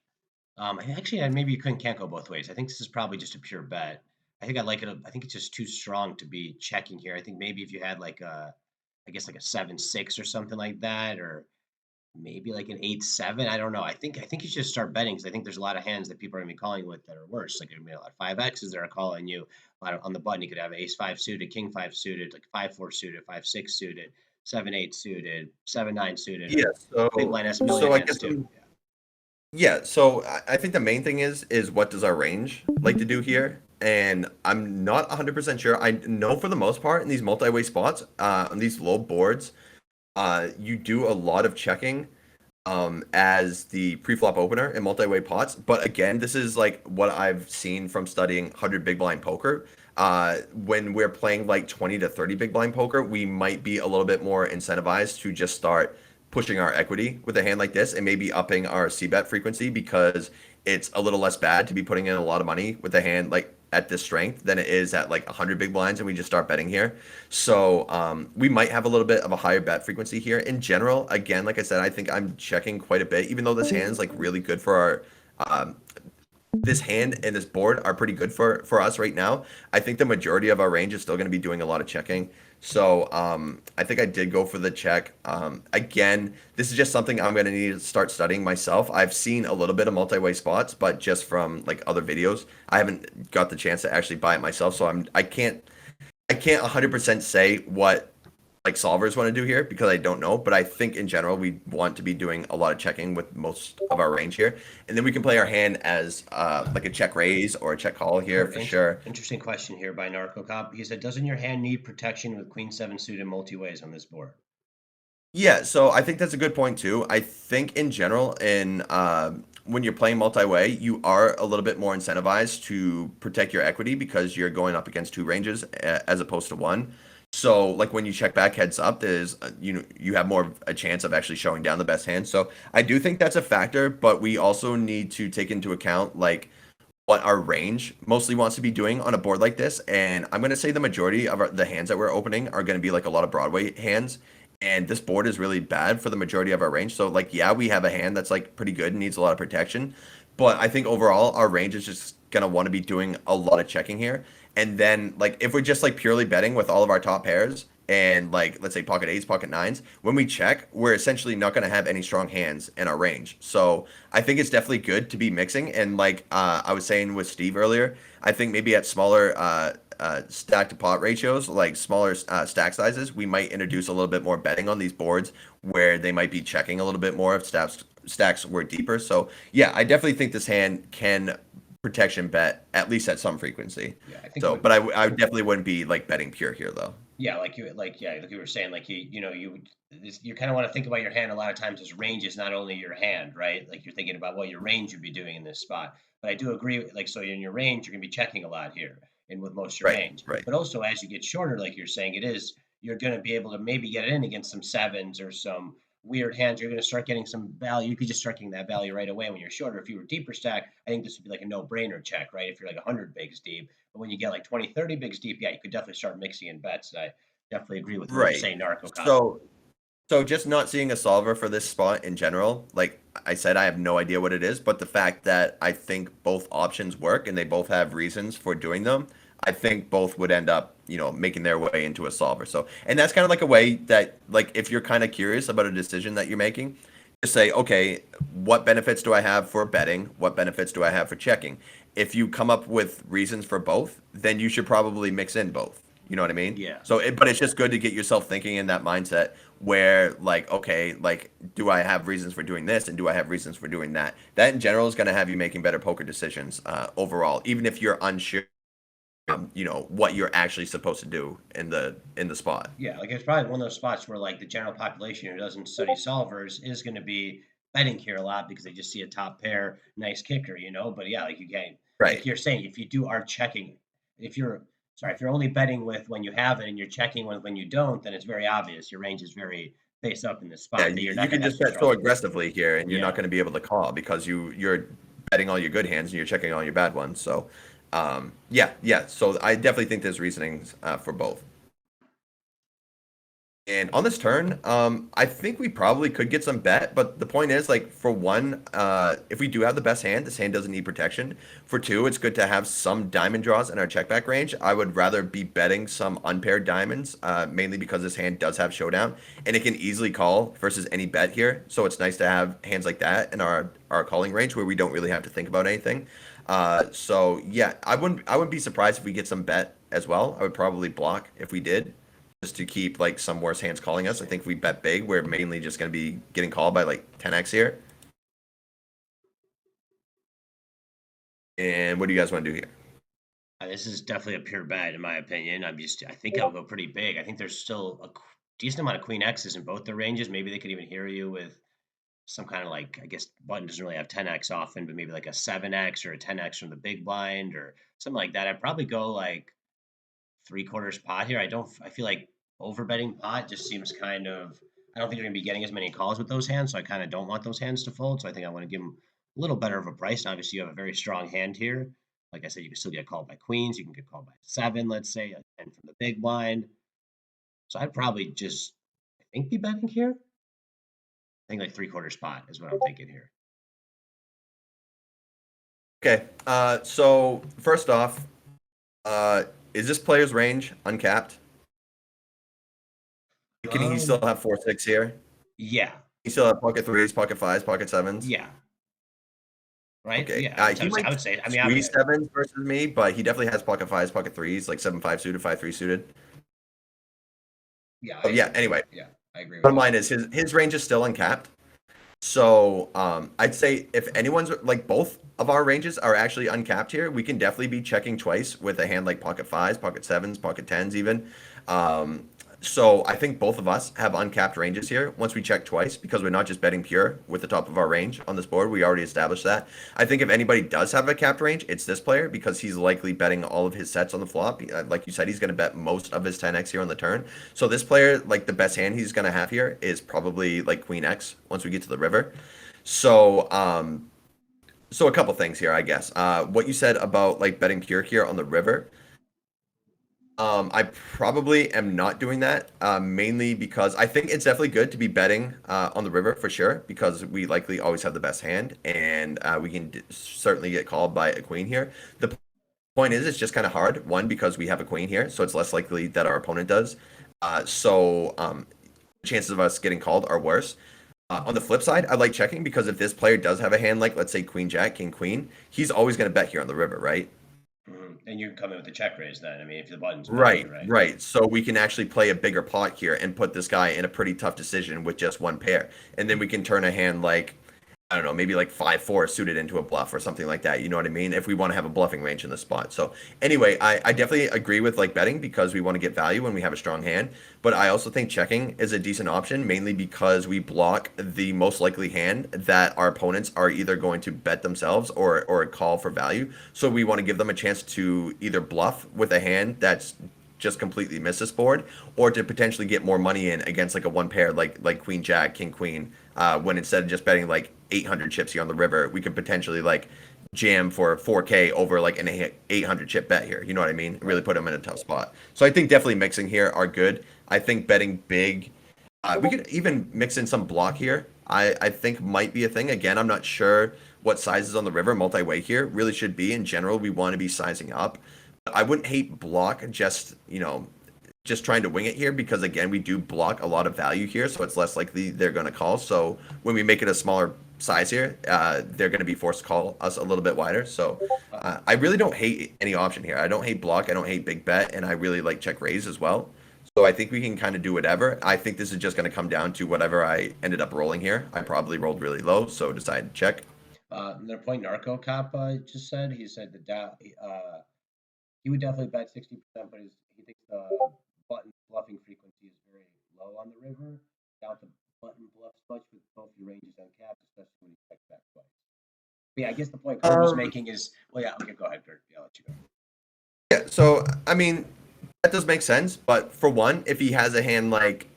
Maybe you can't go both ways. I think this is probably just a pure bet. I think I like it. I think it's just too strong to be checking here. I think maybe if you had like I guess like a 7-6 or something like that, or maybe like an 8-7. I don't know. I think you should start betting because I think there's a lot of hands that people are gonna be calling with that are worse. Like there'll be a lot of 5Xs that are calling you. On the button, you could have ace five suited, king five suited, like 5-4 suited, 5-6 suited, 7-8 suited, 7-9 suited. Yeah, Big so blind has a million so I hands guess too. Yeah. Yeah, so I think the main thing is what does our range like to do here? And I'm not 100% sure. I know for the most part in these multi-way spots, on these low boards, you do a lot of checking as the pre-flop opener in multi-way pots. But again, this is like what I've seen from studying 100 big blind poker. When we're playing like 20 to 30 big blind poker, we might be a little bit more incentivized to just start pushing our equity with a hand like this and maybe upping our c-bet frequency because it's a little less bad to be putting in a lot of money with a hand like at this strength than it is at like 100 big blinds and we just start betting here. So we might have a little bit of a higher bet frequency here. In general, again, like I said, I think I'm checking quite a bit, even though this hand is like really good for our this hand and this board are pretty good for us right now. I think the majority of our range is still going to be doing a lot of checking. So I think I did go for the check. Again, this is just something I'm going to need to start studying myself. I've seen a little bit of multi-way spots, but just from like other videos. I haven't got the chance to actually buy it myself, so I can't 100% say what like solvers want to do here because I don't know, but I think in general we want to be doing a lot of checking with most of our range here, and then we can play our hand as like a check raise or a check call here for sure. Interesting question here by Narco Cop. He said, "Doesn't your hand need protection with Queen Seven suited multi ways on this board?" Yeah, so I think that's a good point too. I think in general, in when you're playing multi-way, you are a little bit more incentivized to protect your equity because you're going up against two ranges as opposed to one. So, like when you check back heads up, there's you know you have more of a chance of actually showing down the best hand. So I do think that's a factor, but we also need to take into account like what our range mostly wants to be doing on a board like this. And I'm going to say the majority of the hands that we're opening are going to be like a lot of Broadway hands. And this board is really bad for the majority of our range. So, like, yeah, we have a hand that's like pretty good and needs a lot of protection. But I think overall, our range is just going to want to be doing a lot of checking here. And then, like, if we're just like purely betting with all of our top pairs and like, let's say pocket eights, pocket nines, when we check, we're essentially not going to have any strong hands in our range. So I think it's definitely good to be mixing. And like I was saying with Steve earlier, I think maybe at smaller stack to pot ratios, like smaller stack sizes, we might introduce a little bit more betting on these boards where they might be checking a little bit more if stacks were deeper. So yeah, I definitely think this hand can protection bet at least at some frequency. Yeah, I think. So, but I definitely wouldn't be like betting pure here though. Yeah, like you were saying, like you kind of want to think about your hand a lot of times as range is not only your hand, right? Like you're thinking about what your range would be doing in this spot. But I do agree, like so in your range, you're gonna be checking a lot here and with most of your Right, range. right. But also as you get shorter, like you're saying, you're gonna be able to maybe get it in against some sevens or some weird hands. You're gonna start getting some value. You could just start getting that value right away when you're shorter. If you were deeper stack, I think this would be like a no-brainer check, right? If you're like 100 bigs deep. But when you get like 20, 30 bigs deep, yeah, you could definitely start mixing in bets. I definitely agree with what you're Right. saying, Narco Cop. So just not seeing a solver for this spot in general, like I said, I have no idea what it is, but the fact that I think both options work and they both have reasons for doing them, I think both would end up, making their way into a solver. So, and that's kind of like a way that, like, if you're kind of curious about a decision that you're making, just say, okay, what benefits do I have for betting? What benefits do I have for checking? If you come up with reasons for both, then you should probably mix in both. You know what I mean? Yeah. So, but it's just good to get yourself thinking in that mindset where, like, okay, like, do I have reasons for doing this and do I have reasons for doing that? That in general is going to have you making better poker decisions overall, even if you're unsure, what you're actually supposed to do in the spot. Yeah, like it's probably one of those spots where like the general population who doesn't study solvers is going to be betting here a lot because they just see a top pair, nice kicker. But yeah, like like Right. you're saying, if you do are checking, if you're sorry, if you're only betting with when you have it and you're checking when you don't, then it's very obvious your range is very face up in this Yeah, spot that you're you not going can to have just some bet so strong. aggressively here, and you're not Yeah. going to be able to call because you're betting all your good hands and you're checking all your bad ones. So, yeah, yeah. So I definitely think there's reasonings for both. And on this turn, I think we probably could get some bet, but the point is, like, for one, if we do have the best hand, this hand doesn't need protection. For two, it's good to have some diamond draws in our check back range. I would rather be betting some unpaired diamonds, mainly because this hand does have showdown, and it can easily call versus any bet here. So it's nice to have hands like that in our calling range where we don't really have to think about anything. So yeah, I wouldn't be surprised if we get some bet as well. I would probably block if we did just to keep like some worse hands calling us. I think if we bet big, we're mainly just going to be getting called by like 10x here. And what do you guys want to do here? This is definitely a pure bet, in my opinion. I think I would go pretty big. I think there's still a decent amount of queen X's in both the ranges. Maybe they could even hear you with some kind of like, I guess button doesn't really have 10x often, but maybe like a 7x or a 10x from the big blind or something like that. I'd probably go like 3/4 pot here. I feel like over betting pot just seems kind of, I don't think you're gonna be getting as many calls with those hands, so I kind of don't want those hands to fold. So I think I want to give them a little better of a price. And obviously, you have a very strong hand here. Like I said, you can still get called by queens. You can get called by 7, let's say, a 10 from the big blind. So I'd probably just, I think, be betting here. I think like 3/4 pot is what I'm thinking here. Okay. So first off, is this player's range uncapped? Can he still have 4-6 here? Yeah, He still have pocket threes, pocket fives, pocket sevens. yeah, right. Okay. Yeah, He might I would say. I mean, squeeze sevens versus me, but he definitely has pocket fives, pocket threes, like 7-5 suited, 5-3 suited. yeah, Oh, yeah. Anyway, yeah, I agree with bottom that. line is his range is still uncapped. So I'd say if anyone's like both of our ranges are actually uncapped here, we can definitely be checking twice with a hand like pocket fives, pocket sevens, pocket tens even. So I think both of us have uncapped ranges here once we check twice because we're not just betting pure with the top of our range on this board. We already established that. I think if anybody does have a capped range, it's this player because he's likely betting all of his sets on the flop. Like you said, he's going to bet most of his 10x here on the turn. So this player, like the best hand he's going to have here is probably like Queen X once we get to the river. So, so a couple things here, I guess. What you said about like betting pure here on the river. I probably am not doing that, mainly because I think it's definitely good to be betting on the river for sure, because we likely always have the best hand, and we can certainly get called by a queen here. The point is, it's just kind of hard. One, because we have a queen here, so it's less likely that our opponent does. Chances of us getting called are worse. On the flip side, I like checking because if this player does have a hand like, let's say, queen jack, king queen, he's always going to bet here on the river, right? And you come in with the check raise then. I mean, if the button's Right, betting, right? right. So we can actually play a bigger pot here and put this guy in a pretty tough decision with just one pair. And then we can turn a hand like, I don't know, maybe like 5-4 suited into a bluff or something like that. You know what I mean? If we want to have a bluffing range in the spot. So anyway, I definitely agree with like betting because we want to get value when we have a strong hand. But I also think checking is a decent option, mainly because we block the most likely hand that our opponents are either going to bet themselves or call for value. So we want to give them a chance to either bluff with a hand that's just completely miss this board, or to potentially get more money in against like a one pair like queen jack, king queen. When instead of just betting like 800 chips here on the river, we could potentially like jam for 4K over like an 800 chip bet here. You know what I mean? Really put them in a tough spot. So I think definitely mixing here are good. I think betting big. We could even mix in some block here. I think might be a thing. Again, I'm not sure what sizes on the river multi-way here really should be. In general, we want to be sizing up. I wouldn't hate block just, just trying to wing it here because again, we do block a lot of value here, so it's less likely they're going to call. So when we make it a smaller size here, they're going to be forced to call us a little bit wider. So I really don't hate any option here. I don't hate block. I don't hate big bet, and I really like check raise as well. So I think we can kind of do whatever. I think this is just going to come down to whatever I ended up rolling here. I probably rolled really low, so decided to check. Their point Narco Cop just said, he said he would definitely bet 60%, but he thinks the button bluffing frequency is very low on the river. Doubt the button bluffs much with both your ranges uncapped, especially when you check back twice. But yeah, I guess the point Kurt was making is, well, yeah, okay, go ahead, Kurt. Yeah, I'll let you go. Yeah, so I mean that does make sense, but for one, if he has a hand like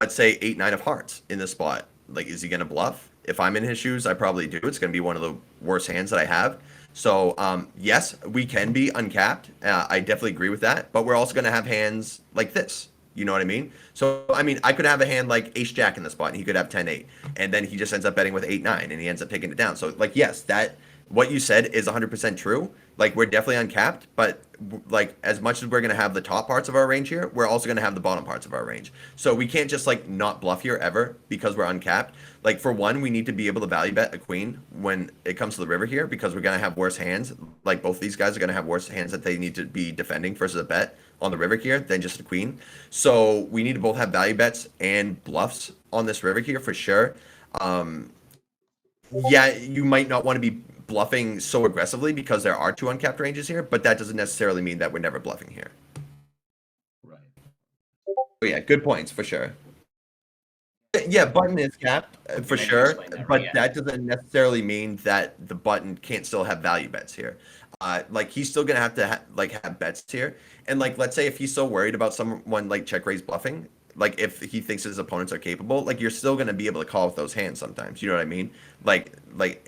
let's say 8-9 of hearts in this spot, like is he gonna bluff? If I'm in his shoes, I probably do. It's gonna be one of the worst hands that I have. So yes, we can be uncapped. I definitely agree with that, but we're also gonna have hands like this. You know what I mean? So I mean, I could have a hand like Ace Jack in the spot, and he could have 10-8, and then he just ends up betting with 8-9, and he ends up taking it down. So like, yes, that what you said is 100% true. Like we're definitely uncapped, but like as much as we're gonna have the top parts of our range here, we're also gonna have the bottom parts of our range. So we can't just like not bluff here ever because we're uncapped. Like for one, we need to be able to value bet a queen when it comes to the river here because we're gonna have worse hands. Like both these guys are gonna have worse hands that they need to be defending versus a bet on the river here than just a queen. So we need to both have value bets and bluffs on this river here for sure. Yeah, you might not want to be bluffing so aggressively because there are two uncapped ranges here, but that doesn't necessarily mean that we're never bluffing here. Right. But yeah, good points for sure. Yeah, button is capped for I did sure, explain that, right? but Yeah. that doesn't necessarily mean that the button can't still have value bets here. Like he's still gonna have to have bets here, and like let's say if he's so worried about someone like check raise bluffing, like if he thinks his opponents are capable, like you're still gonna be able to call with those hands sometimes. You know what I mean?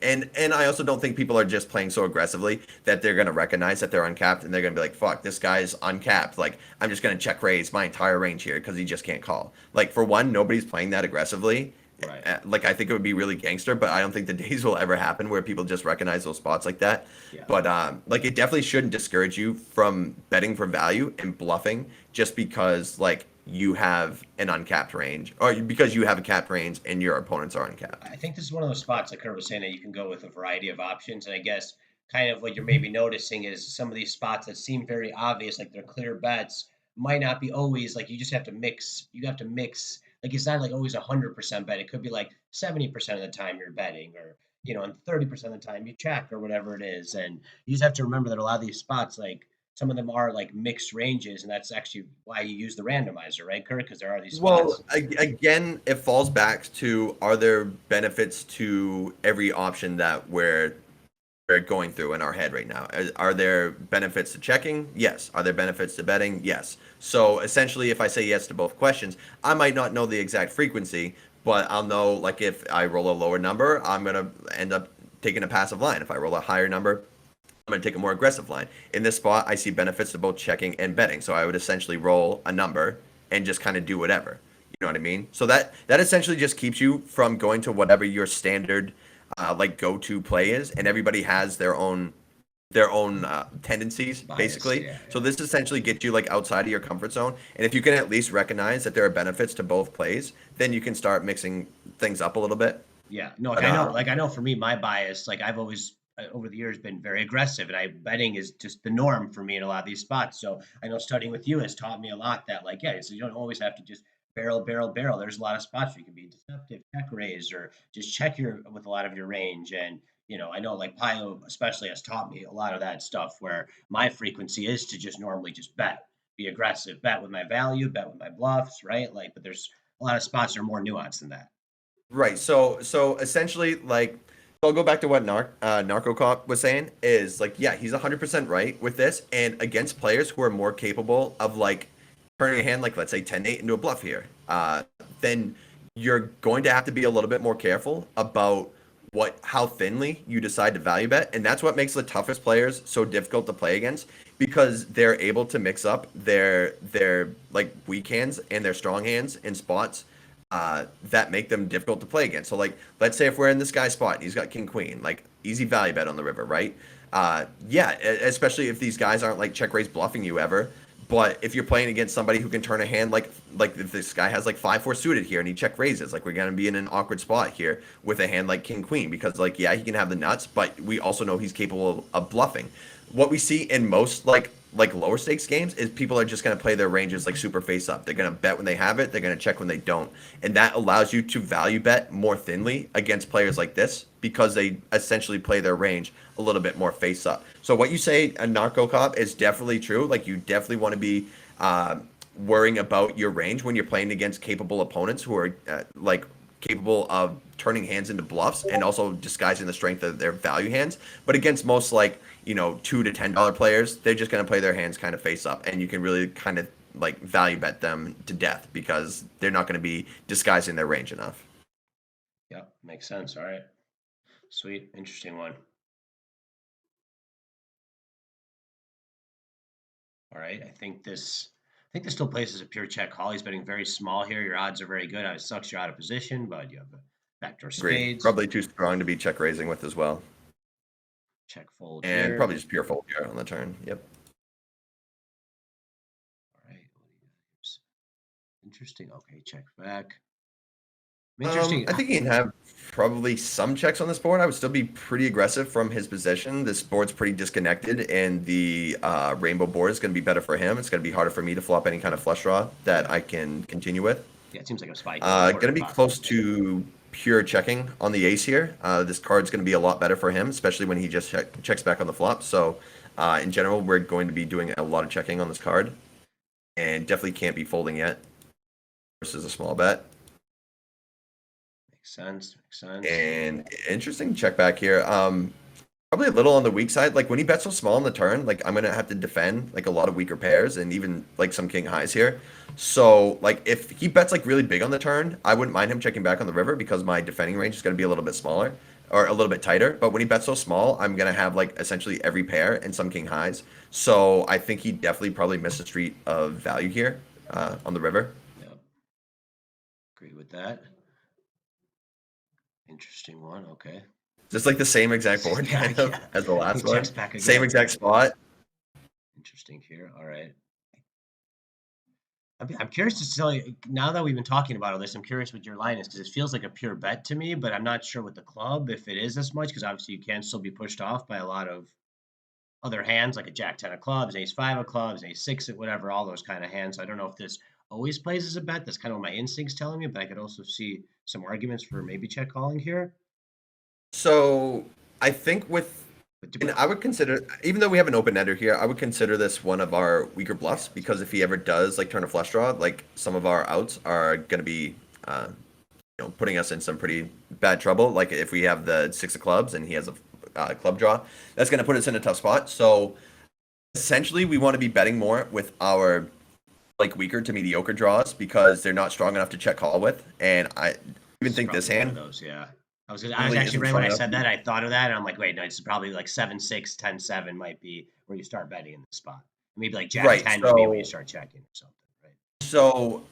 And I also don't think people are just playing so aggressively that they're gonna recognize that they're uncapped and they're gonna be like, fuck, this guy's uncapped. Like I'm just gonna check raise my entire range here because he just can't call. Like for one, nobody's playing that aggressively. Right. Like I think it would be really gangster, but I don't think the days will ever happen where people just recognize those spots like that. Yeah. But like it definitely shouldn't discourage you from betting for value and bluffing just because like you have an uncapped range or because you have a capped range and your opponents are uncapped. I think this is one of those spots, like Kurt was saying, that you can go with a variety of options. And I guess kind of what you're maybe noticing is some of these spots that seem very obvious, like they're clear bets, might not be always like you just have to mix. You have to mix. Like it's not like always 100% bet. It could be like 70% of the time you're betting, or and 30% of the time you check, or whatever it is. And you just have to remember that a lot of these spots, like some of them are like mixed ranges, and that's actually why you use the randomizer, right, Kurt? Because there are these Well, spots. again, it falls back to are there benefits to every option that we're going through in our head right now? Are there benefits to checking? Yes. Are there benefits to betting? Yes. So essentially, if I say yes to both questions, I might not know the exact frequency, but I'll know like if I roll a lower number, I'm gonna end up taking a passive line. If I roll a higher number, I'm going to take a more aggressive line. In this spot, I see benefits to both checking and betting. So I would essentially roll a number and just kind of do whatever. You know what I mean? So that essentially just keeps you from going to whatever your standard like go-to play is, and everybody has their own tendencies Bias, basically. yeah. So this essentially gets you like outside of your comfort zone. And if you can at least recognize that there are benefits to both plays, then you can start mixing things up a little bit. Yeah, no, like But I know, like I know for me, my bias, like I've always over the years been very aggressive, and I betting is just the norm for me in a lot of these spots. So I know studying with you has taught me a lot that, like, yeah, so you don't always have to just barrel, barrel, barrel. There's a lot of spots where you can be deceptive, check raise, or just check your with a lot of your range. And I know like Pio especially has taught me a lot of that stuff where my frequency is to just normally just bet, be aggressive, bet with my value, bet with my bluffs, right? Like, but there's a lot of spots that are more nuanced than that. Right. So essentially, like, so I'll go back to what Narco Cop was saying is like, yeah, he's 100% right with this, and against players who are more capable of like turning a hand, like let's say 10-8 into a bluff here, then you're going to have to be a little bit more careful about how thinly you decide to value bet, and that's what makes the toughest players so difficult to play against because they're able to mix up their like weak hands and their strong hands in spots that make them difficult to play against. So like, let's say if we're in this guy's spot, and he's got king queen, like easy value bet on the river, right? Yeah, especially if these guys aren't like check raise bluffing you ever. But if you're playing against somebody who can turn a hand like if this guy has like 5-4 suited here and he check raises, like we're gonna be in an awkward spot here with a hand like king queen because like yeah he can have the nuts, but we also know he's capable of bluffing. What we see in most like lower stakes games is people are just going to play their ranges like super face up. They're going to bet when they have it. They're going to check when they don't. And that allows you to value bet more thinly against players like this because they essentially play their range a little bit more face up. So what you say, a narco cop, is definitely true. Like you definitely want to be worrying about your range when you're playing against capable opponents who are like capable of turning hands into bluffs and also disguising the strength of their value hands. But against most like $2 to $10 players, they're just going to play their hands kind of face up, and you can really kind of like value bet them to death because they're not going to be disguising their range enough. Yeah, makes sense. All right. Sweet. Interesting one. All right. I think this still places a pure check call. He's betting very small here. Your odds are very good. It sucks you're out of position, but you have a backdoor Agreed. spades. Probably too strong to be check raising with as well, Check fold and here. probably just pure fold here on the turn. Yep. All right. Interesting. Okay, check back. Interesting. I think he can have probably some checks on this board. I would still be pretty aggressive from his position. This board's pretty disconnected, and the rainbow board is going to be better for him. It's going to be harder for me to flop any kind of flush draw that I can continue with. Yeah, it seems like a spike. Going to be close to pure checking on the ace here. This card's going to be a lot better for him, especially when he just checks back on the flop. So in general, we're going to be doing a lot of checking on this card, and definitely can't be folding yet versus a small bet. Makes sense. Makes sense. And interesting check back here. Probably a little on the weak side. Like when he bets so small on the turn, like I'm gonna have to defend like a lot of weaker pairs and even like some king highs here. So like if he bets like really big on the turn, I wouldn't mind him checking back on the river because my defending range is gonna be a little bit smaller or a little bit tighter. But when he bets so small, I'm gonna have like essentially every pair and some king highs. So I think he definitely probably missed a street of value here on the river. Yep. Agree with that. Interesting one. Okay. Just like the same exact board Yeah, kind of yeah. as the last He one. checks back Same again. exact spot. Interesting here. All right. I'm curious to tell you, now that we've been talking about all this, I'm curious what your line is because it feels like a pure bet to me, but I'm not sure with the club if it is as much because obviously you can still be pushed off by a lot of other hands like a jack 10 of clubs, ace 5 of clubs, ace 6 of whatever, all those kind of hands. So I don't know if this always plays as a bet. That's kind of what my instincts telling me, but I could also see some arguments for maybe check calling here. So I think with, But, and I would consider, even though we have an open ender here, I would consider this one of our weaker bluffs because if he ever does like turn a flush draw, like some of our outs are going to be, putting us in some pretty bad trouble. Like if we have the 6 of clubs and he has a club draw, that's going to put us in a tough spot. So essentially, we want to be betting more with our like weaker to mediocre draws because they're not strong enough to check call with. And I even think this probably one hand of those, yeah. I was actually really right isn't when strong I enough. said that, I thought of that, and I'm like, wait, no, it's probably like 7-6, 10-7 might be where you start betting in this spot. Maybe like Jack Right. 10 would be where you So start checking or something, right? So,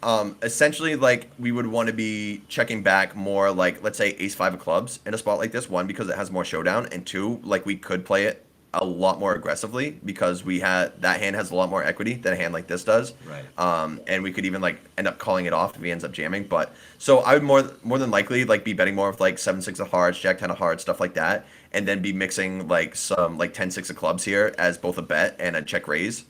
essentially, like we would want to be checking back more, like let's say Ace 5 of clubs in a spot like this. One, because it has more showdown, and two, like we could play it a lot more aggressively because we had that hand has a lot more equity than a hand like this does. Right. And we could even like end up calling it off if he ends up jamming. But so I would more than likely like be betting more of like 7-6 of hearts, Jack 10 of hearts, stuff like that, and then be mixing like some like 10-6 of clubs here as both a bet and a check raise.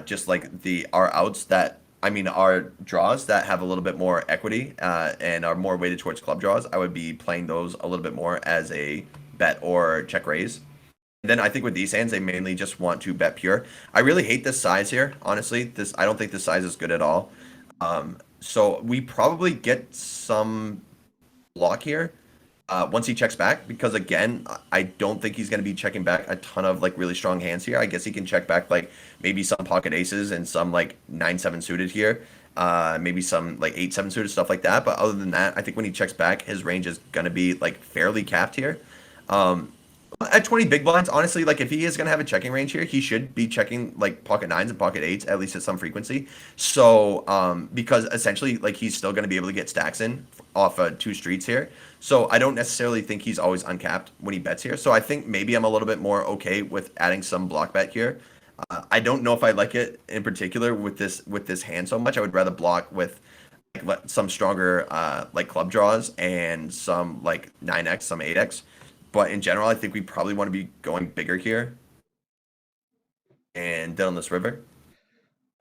Just like our outs that our draws that have a little bit more equity and are more weighted towards club draws, I would be playing those a little bit more as a bet or check raise. And then I think with these hands, they mainly just want to bet pure. I really hate this size here, honestly. I don't think this size is good at all. So we probably get some block here once he checks back because again, I don't think he's going to be checking back a ton of like really strong hands here. I guess he can check back like maybe some pocket aces and some like 9-7 suited here, maybe some like 8-7 suited stuff like that. But other than that, I think when he checks back, his range is going to be like fairly capped here. At 20 big blinds, honestly, like if he is going to have a checking range here, he should be checking like pocket 9s and pocket 8s at least at some frequency. So because essentially like he's still going to be able to get stacks in off 2 streets here. So I don't necessarily think he's always uncapped when he bets here. So I think maybe I'm a little bit more okay with adding some block bet here. I don't know if I like it in particular with this hand so much. I would rather block with like some stronger like club draws and some like 9x, some 8x. But in general, I think we probably want to be going bigger here and down this river.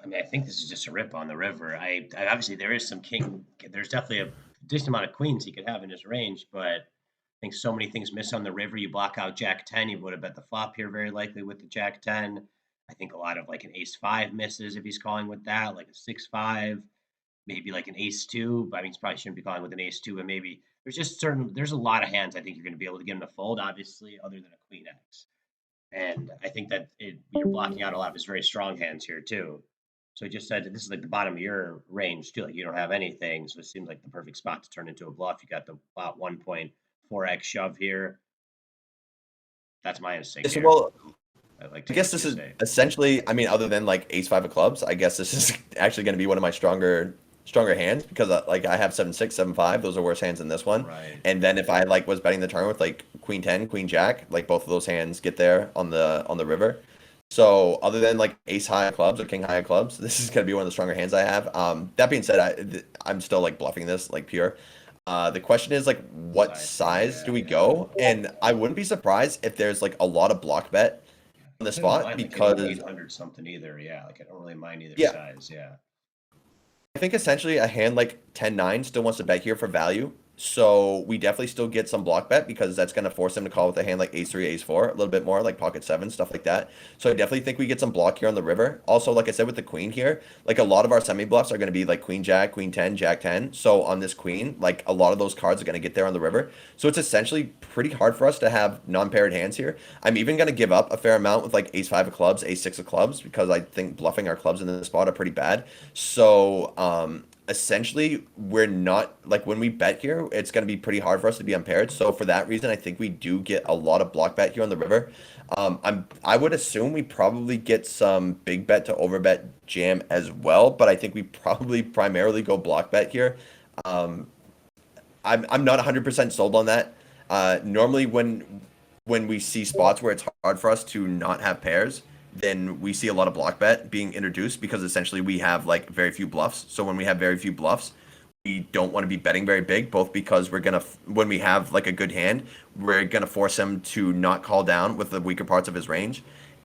I mean, I think this is just a rip on the river. I obviously there is some king. There's definitely a decent amount of queens he could have in his range, but I think so many things miss on the river. You block out Jack 10, you would have bet the flop here very likely with the Jack 10. I think a lot of like an ace 5 misses if he's calling with that, like a 6-5, maybe like an ace 2. But I mean, he probably shouldn't be calling with an ace 2, but maybe there's a lot of hands I think you're going to be able to get him to fold, obviously, other than a queen X. And I think that you're blocking out a lot of his very strong hands here too. So he just said this is like the bottom of your range too. Like you don't have anything, so it seems like the perfect spot to turn into a bluff. You got the about 1.4x shove here. That's my instinct So, here. well, I'd like I to guess this is say. essentially, other than like ace 5 of clubs, I guess this is actually going to be one of my stronger hands because like I have 7-6, 7-5. Those are worse hands than this one. Right. And then if I like was betting the turn with like queen 10, queen jack, like both of those hands get there on the river. So other than like ace high of clubs or king high of clubs, this is going to be one of the stronger hands I have. That being said, I'm still like bluffing this like pure. The question is like what size do we go? And I wouldn't be surprised if there's like a lot of block bet on this spot because 800 something either. Yeah, like I don't really mind either yeah. size. Yeah. I think essentially a hand like 10-9 still wants to bet here for value So we definitely still get some block bet because that's going to force him to call with a hand like ace three, ace four, a little bit more like pocket seven, stuff like that. So I definitely think we get some block here on the river. Also, like I said, with the queen here, like a lot of our semi bluffs are going to be like queen jack, queen 10, jack 10. So on this queen, like a lot of those cards are going to get there on the river. So it's essentially pretty hard for us to have non-paired hands here. I'm even going to give up a fair amount with like ace five of clubs, ace six of clubs, because I think bluffing our clubs in this spot are pretty bad. So, essentially we're not like when we bet here it's going to be pretty hard for us to be unpaired, so for that reason I think we do get a lot of block bet here on the river. I would assume we probably get some big bet to overbet jam as well, but I think we probably primarily go block bet here. I'm not 100% sold on that. Normally when we see spots where it's hard for us to not have pairs, then we see a lot of block bet being introduced because essentially we have like very few bluffs. So when we have very few bluffs, we don't want to be betting very big, both because we're gonna when we have like a good hand, we're gonna force him to not call down with the weaker parts of his range.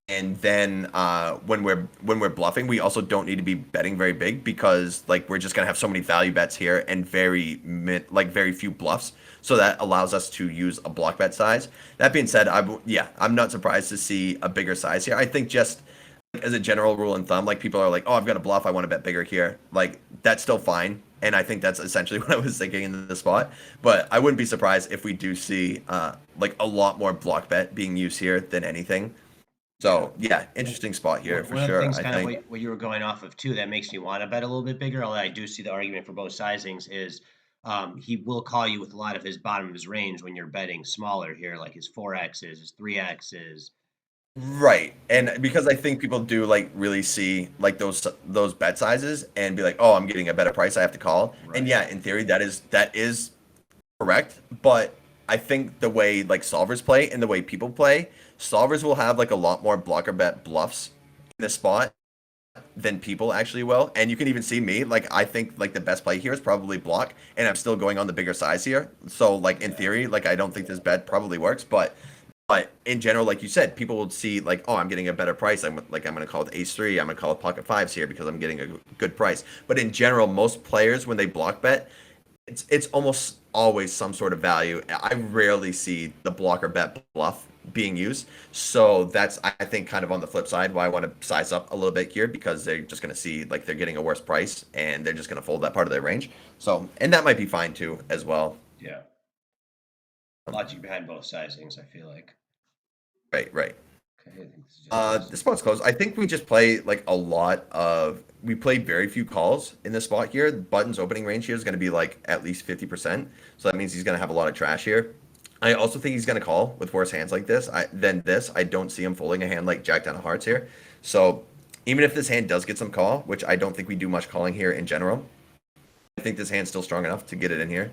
And then when we're bluffing, we also don't need to be betting very big because like we're just gonna have so many value bets here and very few bluffs. So that allows us to use a block bet size. That being said, I'm not surprised to see a bigger size here. I think just as a general rule and thumb, like people are like, oh, I've got a bluff, I want to bet bigger here. Like that's still fine. And I think that's essentially what I was thinking in the spot. But I wouldn't be surprised if we do see like a lot more block bet being used here than anything. So yeah, interesting spot here for One of the sure. things I kind of think what you were going off of too that makes me want to bet a little bit bigger, although I do see the argument for both sizings, is he will call you with a lot of his bottom of his range when you're betting smaller here, like his 4X's, his 3X's. right. And because I think people do like really see like those bet sizes and be like, oh, I'm getting a better price, I have to call. And Right. yeah, in theory, that is correct. But I think the way like solvers play and the way people play, solvers will have like a lot more blocker bet bluffs in this spot than people actually will. And you can even see me, like I think like the best play here is probably block, and I'm still going on the bigger size here. So like in theory, like I don't think this bet probably works, but in general, like you said, people will see like, oh, I'm getting a better price. I'm gonna call it ace three, I'm gonna call it pocket fives here because I'm getting a good price. But in general, most players when they block bet, it's almost always some sort of value. I rarely see the blocker bet bluff being used. So that's I think kind of on the flip side why I want to size up a little bit here because they're just going to see like they're getting a worse price and they're just going to fold that part of their range. So and that might be fine too as well. Yeah. Logic behind both sizings, I feel like. Right, right. Okay, I think this is just This spot's closed. I think we just play like a lot of we play very few calls in this spot here. Button's opening range here is going to be like at least 50%. So that means he's going to have a lot of trash here. I also think he's going to call with worse hands like this. Than this. I don't see him folding a hand like Jack down of hearts here. So even if this hand does get some call, which I don't think we do much calling here in general, I think this hand's still strong enough to get it in here.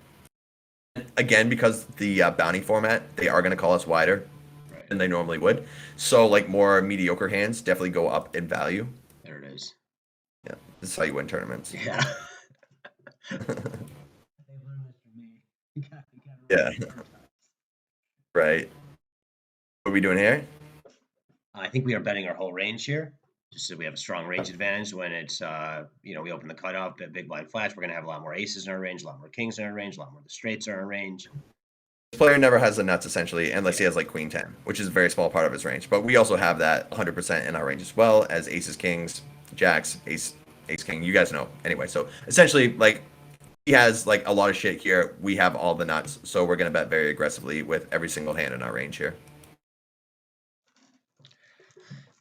Again, because the bounty format, they are going to call us wider right. than they normally would. So like more mediocre hands definitely go up in value. There it is. Yeah, this is how you win tournaments. Yeah. Yeah, right. What are we doing here? I think we are betting our whole range here. Just so we have a strong range advantage when it's we open the cutoff, bet big blind flats. We're gonna have a lot more aces in our range, a lot more kings in our range, a lot more of the straights in our range. This player never has the nuts essentially, unless he has like queen 10, which is a very small part of his range. But we also have that 100% in our range as well as aces, kings, jacks, ace king. You guys know anyway. So essentially, like he has like a lot of shit here. We have all the nuts, so we're gonna bet very aggressively with every single hand in our range here.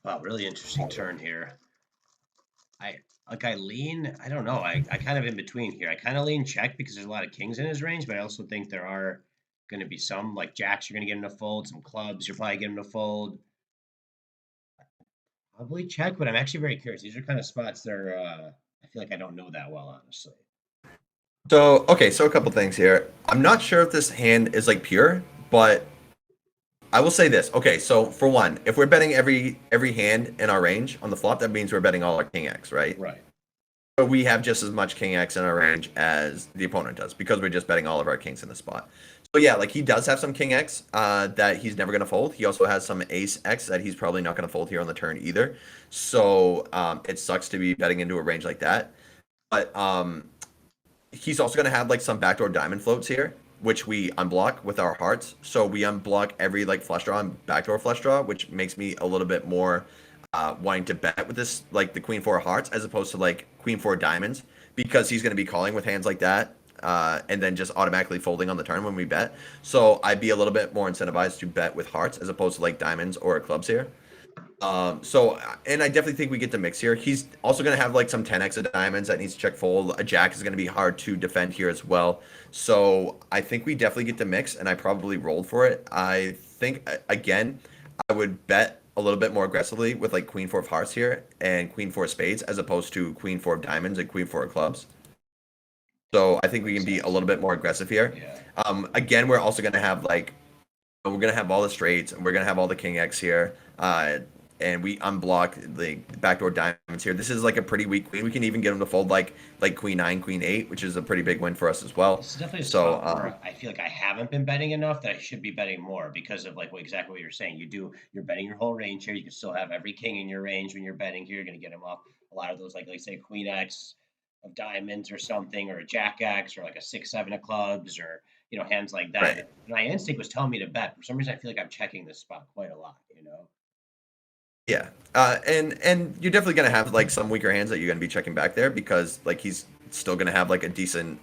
Wow, really interesting turn here. I lean, I don't know. I kind of in between here. I kind of lean check because there's a lot of kings in his range, but I also think there are going to be some like jacks you're going to get him to fold, some clubs you're probably getting him to fold. Probably check, but I'm actually very curious. These are kind of spots that are, I feel like I don't know that well, honestly. So okay, so a couple things here. I'm not sure if this hand is like pure, but I will say this. Okay, so for one, if we're betting every hand in our range on the flop, that means we're betting all our king X, right? Right. But we have just as much king X in our range as the opponent does because we're just betting all of our kings in the spot. So yeah, like he does have some king X that he's never gonna fold. He also has some ace X that he's probably not gonna fold here on the turn either. So it sucks to be betting into a range like that. But he's also gonna have like some backdoor diamond floats here. which we unblock with our hearts. So we unblock every like flush draw and backdoor flush draw, which makes me a little bit more wanting to bet with this, like the queen four hearts, as opposed to like queen four diamonds, because he's going to be calling with hands like that, and then just automatically folding on the turn when we bet. So I'd be a little bit more incentivized to bet with hearts as opposed to like diamonds or clubs here. And I definitely think we get the mix here. He's also going to have like some 10x of diamonds that needs to check fold. A jack is going to be hard to defend here as well. So I think we definitely get the mix, and I probably rolled for it. I think, again, I would bet a little bit more aggressively with like queen four of hearts here and queen four of spades as opposed to queen four of diamonds and queen four of clubs. So I think we can be a little bit more aggressive here. Again, we're also going to have like, we're going to have all the straights, and we're going to have all the king X here. And we unblock the backdoor diamonds here. This is like a pretty weak queen. We can even get him to fold like queen 9, queen 8, which is a pretty big win for us as well. This is definitely a spot where I feel like I haven't been betting enough that I should be betting more because of like exactly what you're saying. You're betting your whole range here. You can still have every king in your range when you're betting here. You're going to get him off a lot of those, like say queen X of diamonds or something, or a jack X, or like a 6-7 of clubs, or hands like that. Right. My instinct was telling me to bet. For some reason, I feel like I'm checking this spot quite a lot. Yeah, and you're definitely gonna have like some weaker hands that you're gonna be checking back there, because like he's still gonna have like a decent,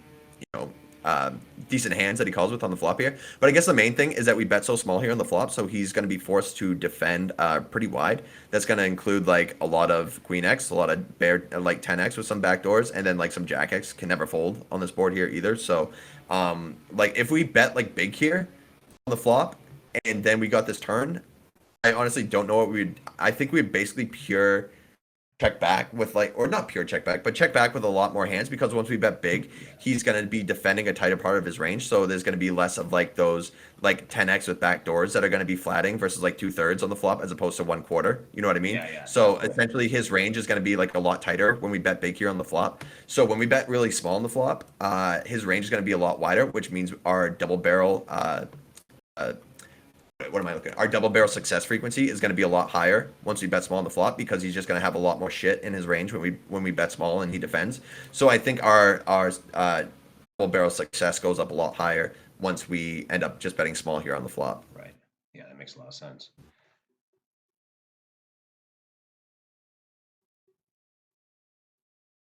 decent hands that he calls with on the flop here. But I guess the main thing is that we bet so small here on the flop, so he's gonna be forced to defend pretty wide. That's gonna include like a lot of queen X, a lot of bear like 10x with some backdoors, and then like some jack X can never fold on this board here either. So like if we bet like big here on the flop, and then we got this turn, I honestly don't know what we'd. I think we'd basically pure check back with like, or not pure check back, but check back with a lot more hands, because once we bet big, he's going to be defending a tighter part of his range. So there's going to be less of like those like 10x with back doors that are going to be flatting versus like 2/3 on the flop as opposed to 1/4. You know what I mean? Yeah. So essentially his range is going to be like a lot tighter when we bet big here on the flop. So when we bet really small on the flop, his range is going to be a lot wider, which means our double barrel, what am I looking at? Our double barrel success frequency is going to be a lot higher once we bet small on the flop, because he's just going to have a lot more shit in his range when we bet small and he defends. So I think our double barrel success goes up a lot higher once we end up just betting small here on the flop. Right. Yeah, that makes a lot of sense.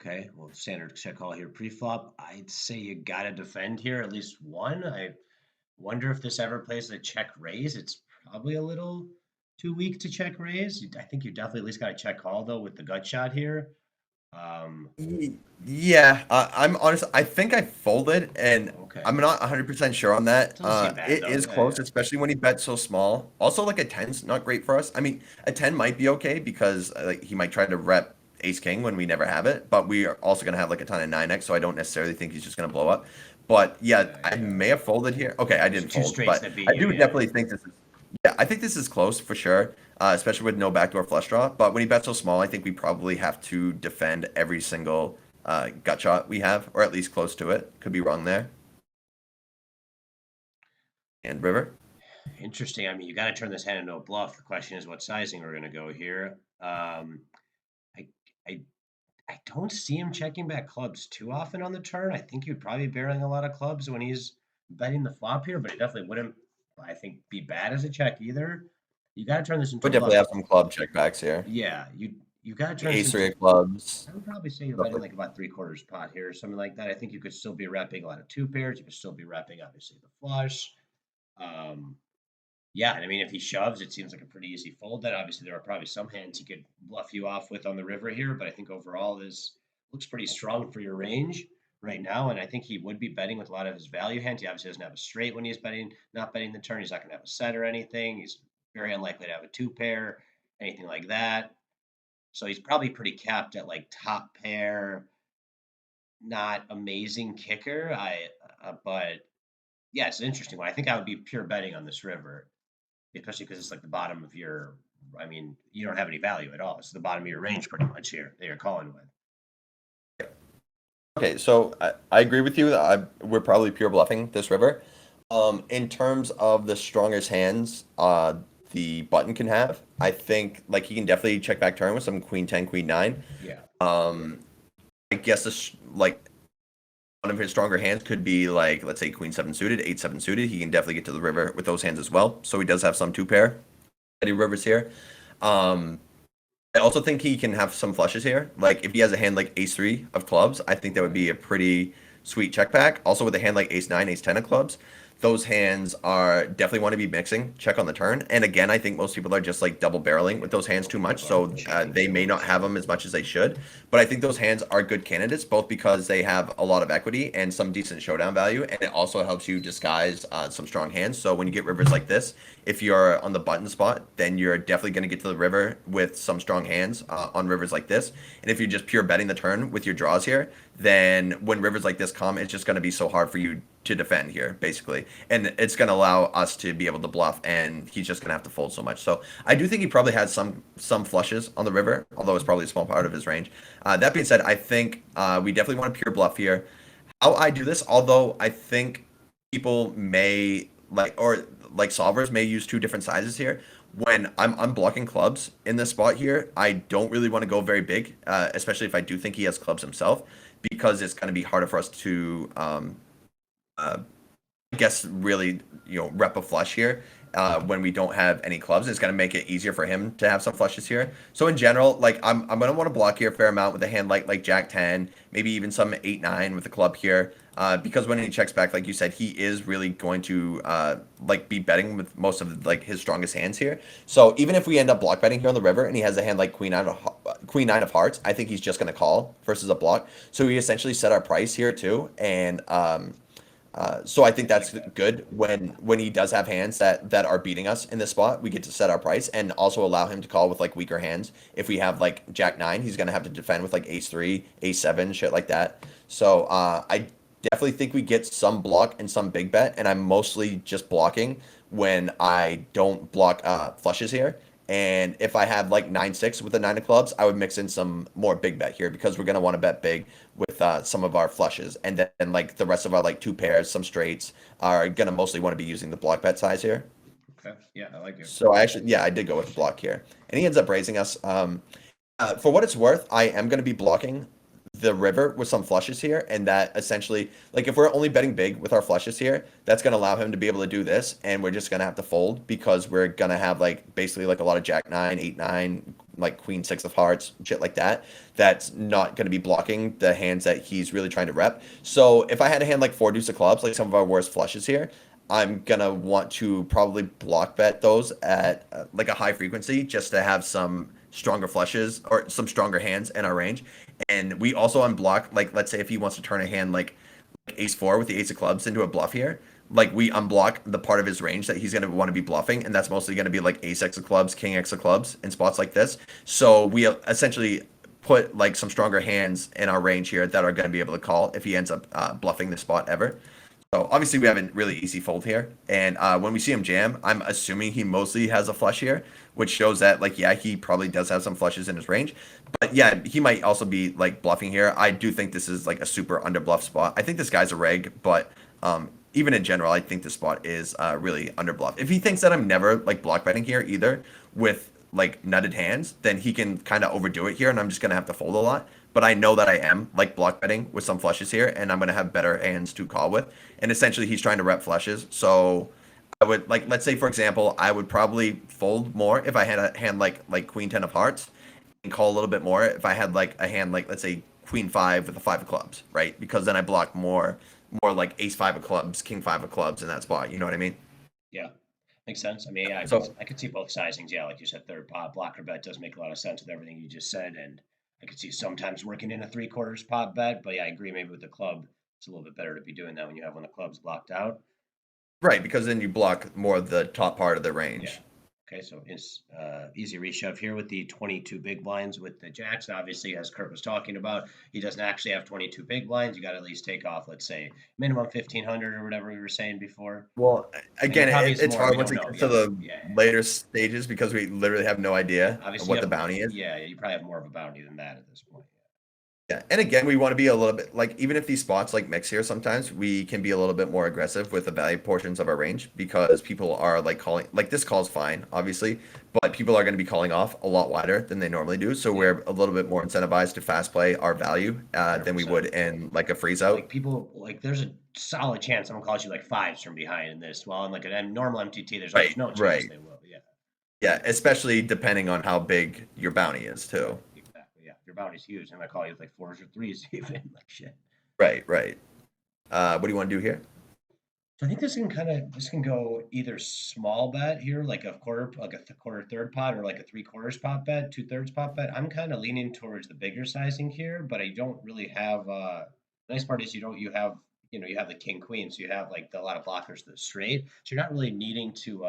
Okay, well, standard check call here pre-flop. I'd say you got to defend here at least one. I wonder if this ever plays a check raise. It's probably a little too weak to check raise. I think you definitely at least got to check call though with the gut shot here. Yeah, I'm honest. I think I folded, and Okay. I'm not 100% sure on that. Doesn't seem bad, It though. is Yeah, close, yeah. especially when he bets so small. Also, like a 10's not great for us. I mean, a 10 might be okay because like he might try to rep ace king when we never have it, but we are also gonna have like a ton of 9x, so I don't necessarily think he's just gonna blow up. But yeah, I may have folded here. Okay, I didn't two fold, straights but that beat I you, do yeah. definitely think this is. Yeah, I think this is close for sure, especially with no backdoor flush draw. But when he bets so small, I think we probably have to defend every single gut shot we have, or at least close to it. Could be wrong there. And river. Interesting. I mean, you got to turn this hand into a bluff. The question is what sizing we're going to go here. I, I, I don't see him checking back clubs too often on the turn. I think he'd probably be barreling a lot of clubs when he's betting the flop here, but he definitely wouldn't, I think, be bad as a check either. You got to turn this into Would a definitely bluff. have some club checkbacks here. Yeah, you got to turn this Ace into. three of clubs. I would probably say you're stuff betting like- like about 3/4 pot here, or something like that. I think you could still be wrapping a lot of two pairs. You could still be wrapping obviously the flush. Um, yeah, and I mean, if he shoves, it seems like a pretty easy fold. Then obviously there are probably some hands he could bluff you off with on the river here, but I think overall this looks pretty strong for your range right now. And I think he would be betting with a lot of his value hands. He obviously doesn't have a straight when he's betting, not betting the turn. He's not going to have a set or anything. He's very unlikely to have a two pair, anything like that. So he's probably pretty capped at like top pair, not amazing kicker. But yeah, it's an interesting one. I think I would be pure betting on this river, especially because it's like the bottom of your. I mean, you don't have any value at all. It's the bottom of your range pretty much here that you're calling with. Okay, so I agree with you. We're probably pure bluffing this river. In terms of the strongest hands, the button can have, I think like he can definitely check back turn with some queen 10, queen 9. Yeah. I guess this like one of his stronger hands could be like, let's say queen seven suited, eight seven suited. He can definitely get to the river with those hands as well. So he does have some two pair rivers here. Um, I also think he can have some flushes here. Like if he has a hand like ace three of clubs, I think that would be a pretty sweet check back. Also with a hand like ace nine, ace 10 of clubs, those hands are definitely want to be mixing check on the turn. And again, I think most people are just like double barreling with those hands too much. So they may not have them as much as they should. But I think those hands are good candidates, both because they have a lot of equity and some decent showdown value. And it also helps you disguise some strong hands. So when you get rivers like this, if you're on the button spot, then you're definitely going to get to the river with some strong hands on rivers like this. And if you're just pure betting the turn with your draws here, then when rivers like this come, it's just going to be so hard for you to defend here, basically. And it's going to allow us to be able to bluff, and he's just going to have to fold so much. So I do think he probably has some flushes on the river, although it's probably a small part of his range. That being said, I think we definitely want a pure bluff here. How I do this, although I think people may like solvers may use two different sizes here. When I'm unblocking clubs in this spot here, I don't really want to go very big, especially if I do think he has clubs himself, because it's going to be harder for us to, I guess, really, rep a flush here. When we don't have any clubs, it's going to make it easier for him to have some flushes here. So in general, like I'm going to want to block here a fair amount with a hand like Jack 10, maybe even some 8-9 with the club here. Because when he checks back, like you said, he is really going to like be betting with most of like his strongest hands here. So even if we end up block betting here on the river and he has a hand like queen nine of hearts, I think he's just going to call versus a block. So we essentially set our price here too, and so I think that's good when he does have hands that are beating us in this spot. We get to set our price and also allow him to call with like weaker hands. If we have like Jack 9, he's gonna have to defend with like ace 3, ace 7, shit like that. So I definitely think we get some block and some big bet, and I'm mostly just blocking when I don't block flushes here. And if I have like 9-6 with the 9 of clubs, I would mix in some more big bet here because we're gonna want to bet big with some of our flushes, and then like the rest of our like two pairs, some straights are gonna mostly want to be using the block bet size here. Okay. Yeah, I like it. So I did go with the block here, and he ends up raising us. For what it's worth, I am gonna be blocking the river with some flushes here, and that essentially, like if we're only betting big with our flushes here, that's going to allow him to be able to do this, and we're just going to have to fold because we're going to have like basically like a lot of Jack 9, 8-9, like queen 6 of hearts, shit like that. That's not going to be blocking the hands that he's really trying to rep. So if I had a hand like 4 deuce of clubs, like some of our worst flushes here, I'm gonna want to probably block bet those at like a high frequency just to have some stronger flushes or some stronger hands in our range. And we also unblock, like let's say if he wants to turn a hand like ace 4 with the ace of clubs into a bluff here, like we unblock the part of his range that he's gonna want to be bluffing, and that's mostly gonna be like ace x of clubs, king x of clubs in spots like this. So we essentially put like some stronger hands in our range here that are gonna be able to call if he ends up bluffing the spot ever. So obviously we have a really easy fold here, and when we see him jam, I'm assuming he mostly has a flush here, which shows that like yeah, he probably does have some flushes in his range, but yeah, he might also be like bluffing here. I do think this is like a super under bluff spot. I think this guy's a reg, but even in general, I think this spot is really under bluff. If he thinks that I'm never like block betting here either with like nutted hands, then he can kind of overdo it here, and I'm just gonna have to fold a lot. But I know that I am like block betting with some flushes here, and I'm gonna have better hands to call with. And essentially, he's trying to rep flushes. So I would like, let's say for example, I would probably fold more if I had a hand like queen 10 of hearts, and call a little bit more if I had like a hand like let's say queen 5 with a 5 of clubs, right? Because then I block more like ace 5 of clubs, king 5 of clubs in that spot. You know what I mean? Yeah, makes sense. I mean, yeah, So I could see both sizings. Yeah, like you said, third pot blocker bet does make a lot of sense with everything you just said, and I could see sometimes working in a 3/4 pot bet. But yeah, I agree. Maybe with the club, it's a little bit better to be doing that when you have one of the clubs blocked out. right, because then you block more of the top part of the Yeah. range. Okay, so it's easy reshove here with the 22 big blinds with the jacks. Obviously, as Kurt was talking about, he doesn't actually have 22 big blinds. You got to at least take off, let's say, minimum 1,500 or whatever we were saying before. Well, And he again, probably is it's more. We hard once don't it know. gets to Yeah, the yeah. later stages because we literally have no idea of Obviously, what you the have, bounty is. yeah, you probably have more of a bounty than that at this point. Yeah, and again, we want to be a little bit like even if these spots like mix here, sometimes we can be a little bit more aggressive with the value portions of our range because people are like calling like this call's fine, obviously, but people are going to be calling off a lot wider than they normally do. So Yeah, we're a little bit more incentivized to fast play our value than we 100%. would in like a freeze Like out. people, like there's a solid chance someone calls you like fives from behind in this. While in like a normal MTT, there's Right, almost no chance right. they will. Yeah, Yeah, especially depending on how big your bounty is too. exactly. Yeah, your bounty's huge, and I call you with like fours or threes even. Like shit. Right, right. What do you want to do here? So I think this can go either small bet here, like a quarter, like a quarter third pot, or like a three quarters pot bet, two thirds pot bet. I'm kind of leaning towards the bigger sizing here, but I don't really have. The nice part is you have you have the king queen, so you have like a lot of blockers to the straight, so you're not really needing to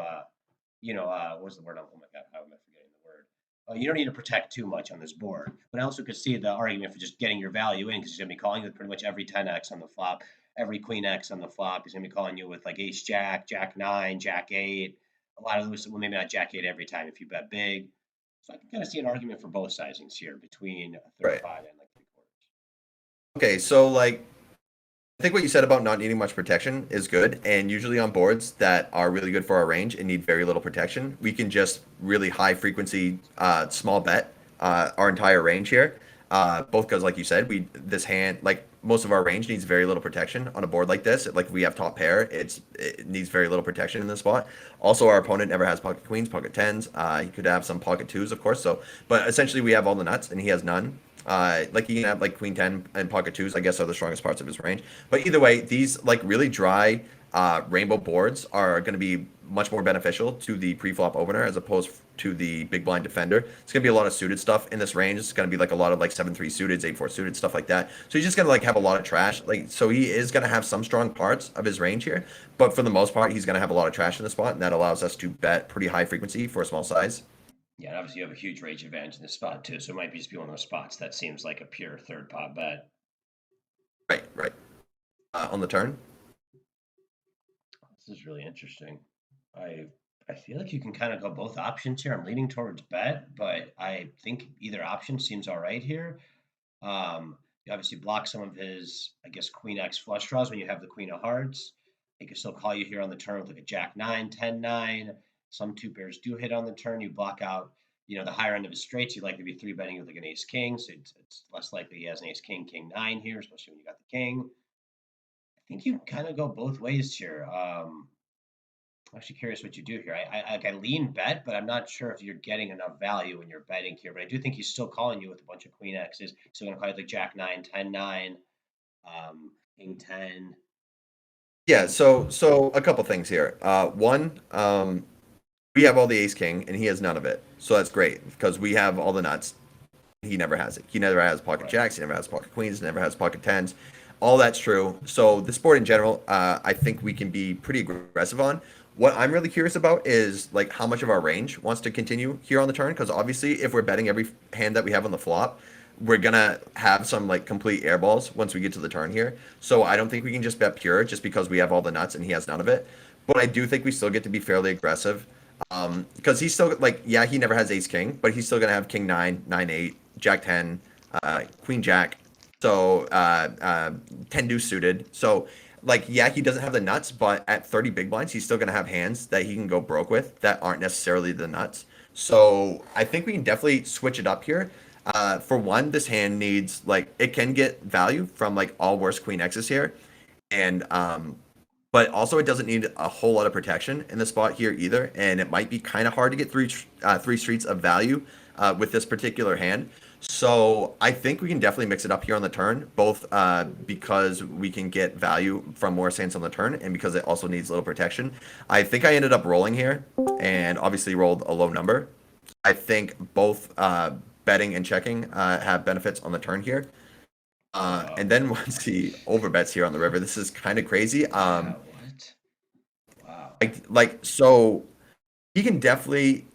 what's the word? Oh my god, how am I forgetting the word? You don't need to protect too much on this board, but I also could see the argument for just getting your value in because he's going to be calling you with pretty much every 10x on the flop, every queen X on the flop. He's going to be calling you with like ace jack, jack nine, jack eight. A lot of those, well, maybe not jack eight every time if you bet big. So I can kind of see an argument for both sizings here between a third Right. pot and like three quarters. Okay, so like I think what you said about not needing much protection is good. And usually on boards that are really good for our range and need very little protection, we can just really high frequency, small bet our entire range here. Both because, like you said, we this hand like most of our range needs very little protection on a board like this. Like if we have top pair, it needs very little protection in this spot. Also, our opponent never has pocket queens, pocket tens. He could have some pocket twos, of course. So, but essentially, we have all the nuts, and he has none. Like he can have like queen 10 and pocket twos, I guess, are the strongest parts of his range. But either way, these like really dry rainbow boards are going to be much more beneficial to the pre-flop opener as opposed to the big blind defender. It's going to be a lot of suited stuff in this range. It's going to be like a lot of like 7-3 suited, 8-4 suited, stuff like that. So he's just going to like have a lot of trash. Like so he is going to have some strong parts of his range here, but for the most part, he's going to have a lot of trash in the spot, and that allows us to bet pretty high frequency for a small size. Yeah, and obviously you have a huge range advantage in this spot too, so it might be just be one of those spots that seems like a pure third pot bet. Right, right. On the turn. This is really interesting. I I feel like you can kind of go both options here. I'm leaning towards bet, but I think either option seems all right here. You obviously block some of his, I guess, queen X flush draws when you have the queen of hearts. He can still call you here on the turn with like a jack nine, 10-9. Some two pairs do hit on the turn. You block out, the higher end of his straights. You'd likely be three betting with like an ace king, so it's less likely he has an ace king, king nine here, especially when you got the king. I think you kind of go both ways here. I'm actually curious what you do here. I lean bet, but I'm not sure if you're getting enough value when you're betting here. But I do think he's still calling you with a bunch of queen X's. He's still going to call you like jack nine, 10-9, king 10. Yeah, so a couple things here. One, we have all the ace king and he has none of it. So that's great because we have all the nuts. He never has it. He never has pocket Right. jacks, he never has pocket queens, never has pocket tens. All that's true. So the sport in general, I think we can be pretty aggressive on. What I'm really curious about is like how much of our range wants to continue here on the turn, because obviously if we're betting every hand that we have on the flop, we're gonna have some like complete air balls once we get to the turn here. So I don't think we can just bet pure just because we have all the nuts and he has none of it. But I do think we still get to be fairly aggressive. Because he's still like, yeah, he never has ace king, but he's still gonna have king nine, nine eight, jack 10, queen jack, so 10 deuce suited. So like, yeah, he doesn't have the nuts, but at 30 big blinds, he's still gonna have hands that he can go broke with that aren't necessarily the nuts. So I think we can definitely switch it up here. For one, this hand needs like it can get value from like all worst queen X's here, and but also it doesn't need a whole lot of protection in the spot here either, and it might be kind of hard to get three streets of value with this particular hand. So I think we can definitely mix it up here on the turn, both because we can get value from more hands on the turn, and because it also needs a little protection. I think I ended up rolling here, and obviously rolled a low number. I think both betting and checking have benefits on the turn here. And then once he overbets here on the river, this is kind of crazy. Yeah, what? Wow. Like so he can definitely.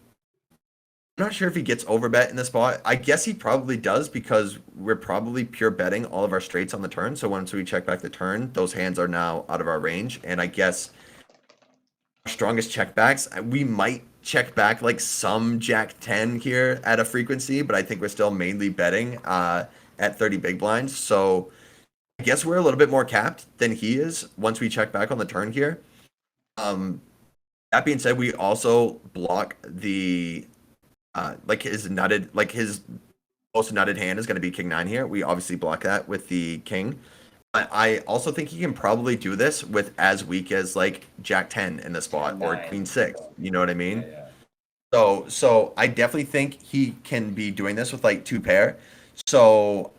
I'm not sure if he gets overbet in the spot. I guess he probably does because we're probably pure betting all of our straights on the turn. So once we check back the turn, those hands are now out of our range. And I guess our strongest checkbacks, we might check back like some Jack 10 here at a frequency, but I think we're still mainly betting. at 30 big blinds. So I guess we're a little bit more capped than he is once we check back on the turn here. That being said, we also block the like his most nutted hand is going to be king 9 here. We obviously block that with the king. But I also think he can probably do this with as weak as like jack 10 in the spot or queen 6. You know what I mean? Yeah. So I definitely think he can be doing this with like 2 pair. So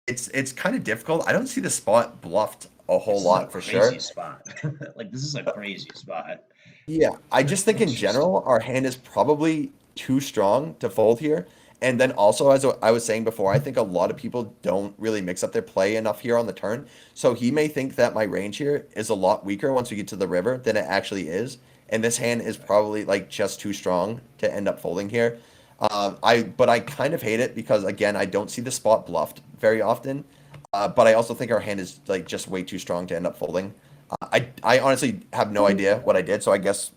it's kind of difficult. I don't see the spot bluffed a whole lot for sure. Crazy spot. Like this is a crazy spot. Yeah, I just think in general our hand is probably too strong to fold here. And then also, as I was saying before, I think a lot of people don't really mix up their play enough here on the turn. So he may think that my range here is a lot weaker once we get to the river than it actually is. And this hand is probably like just too strong to end up folding here. But I kind of hate it because again, I don't see the spot bluffed very often. But I also think our hand is like just way too strong to end up folding. I honestly have no idea what I did, so I guess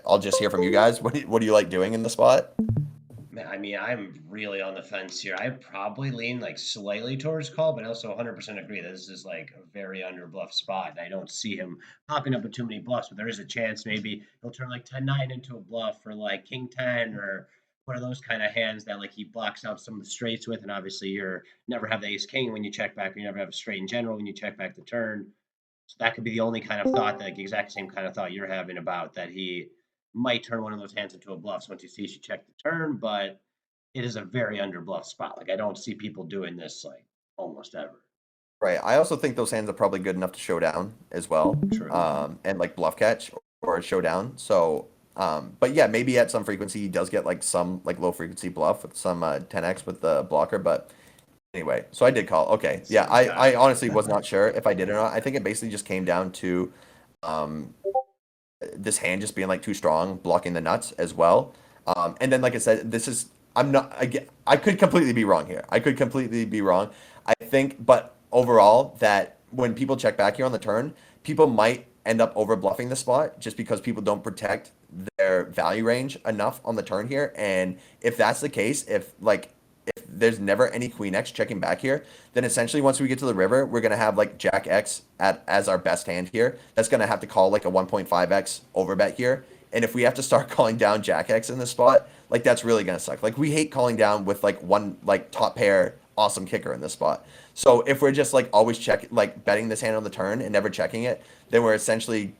I'll just hear from you guys. What do you like doing in the spot? Man, I mean, I'm really on the fence here. I probably lean like slightly towards call, but I also 100% agree that this is like a very under bluff spot. And I don't see him popping up with too many bluffs, but there is a chance maybe he'll turn like 10-9 into a bluff or like king 10 or one of those kind of hands that like he blocks out some of the straights with. And obviously you're never have the ace king when you check back, or you never have a straight in general when you check back the turn. So that could be the only kind of thought, that exact same kind of thought you're having, about that he might turn one of those hands into a bluff. So once he sees you check the turn, but it is a very under bluff spot. Like I don't see people doing this like almost ever. Right. I also think those hands are probably good enough to show down as well. True. And like bluff catch or show down. So, but yeah, maybe at some frequency he does get like some like low frequency bluff with some 10x with the blocker. But anyway, so I did call. Okay. Yeah. I honestly was not sure if I did or not. I think it basically just came down to this hand just being like too strong, blocking the nuts as well. And then, like I said, I could completely be wrong here. I could completely be wrong. I think, but overall, that when people check back here on the turn, people might end up over bluffing the spot just because people don't protect their value range enough on the turn here. And if that's the case, if there's never any queen X checking back here, then essentially once we get to the river, we're gonna have like Jack X as our best hand here. That's gonna have to call like a 1.5x overbet here. And if we have to start calling down Jack X in this spot, like that's really gonna suck. Like we hate calling down with like one like top pair awesome kicker in this spot. So if we're just like always betting this hand on the turn and never checking it, then we're essentially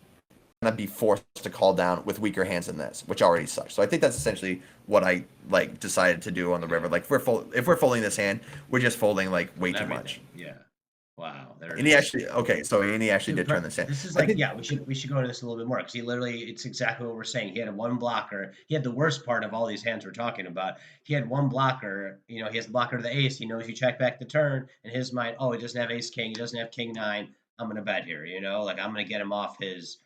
gonna be forced to call down with weaker hands than this, which already sucks. So I think that's essentially what I like decided to do on the river. Like if we're folding this hand, we're just folding like way too much. Yeah. Wow. And he actually did turn this in. This is like, yeah, we should go into this a little bit more, because it's exactly what we're saying. He had one blocker. He had the worst part of all these hands we're talking about. He had one blocker. You know, he has the blocker to the ace. He knows you check back the turn. In his mind, oh, he doesn't have ace king. He doesn't have king 9. I'm gonna bet here. You know, like I'm gonna get him off his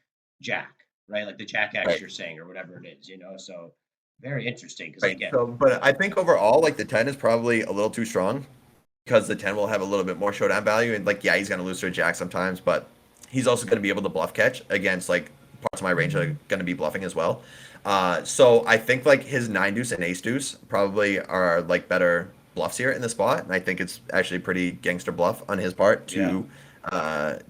jack, right? Like the jack X you're saying, or whatever it is. You know, so very interesting. Because but I think overall, like the 10 is probably a little too strong, because the 10 will have a little bit more showdown value. And like, yeah, he's going to lose to a jack sometimes, but he's also going to be able to bluff catch against like parts of my range that are going to be bluffing as well. So I think like his 9 deuce and ace deuce probably are like better bluffs here in the spot. And I think it's actually pretty gangster bluff on his part to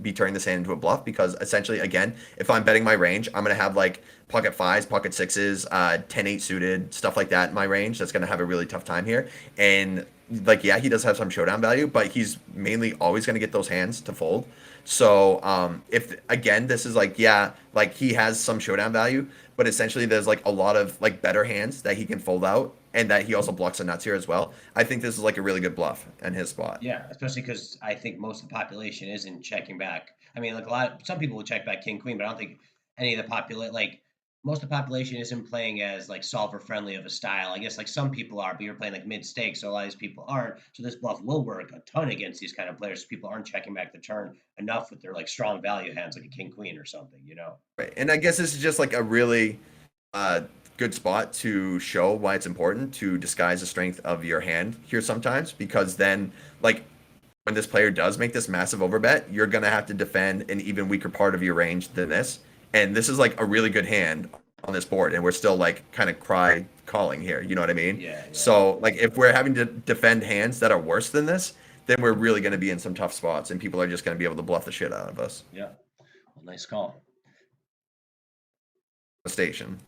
be turning this hand into a bluff, because essentially, again, if I'm betting my range, I'm going to have like pocket 5s, pocket 6s, 10-8 suited, stuff like that in my range. That's going to have a really tough time here. And like, yeah, he does have some showdown value, but he's mainly always going to get those hands to fold. So if again, this is like, yeah, like he has some showdown value, but essentially there's like a lot of like better hands that he can fold out, and that he also blocks the nuts here as well. I think this is like a really good bluff in his spot. Yeah, especially because I think most of the population isn't checking back. I mean, like some people will check back king queen, but I don't think any of the most of the population isn't playing as like solver friendly of a style. I guess like some people are, but you're playing like mid stakes, so a lot of these people aren't. So this bluff will work a ton against these kind of players. People aren't checking back the turn enough with their like strong value hands, like a king queen or something, you know? Right. And I guess this is just like a really good spot to show why it's important to disguise the strength of your hand here sometimes, because then like when this player does make this massive overbet, you're going to have to defend an even weaker part of your range than this. And this is like a really good hand on this board, and we're still like kind of calling here. You know what I mean? Yeah. So like if we're having to defend hands that are worse than this, then we're really going to be in some tough spots, and people are just going to be able to bluff the shit out of us. Yeah. Well, nice call. Station.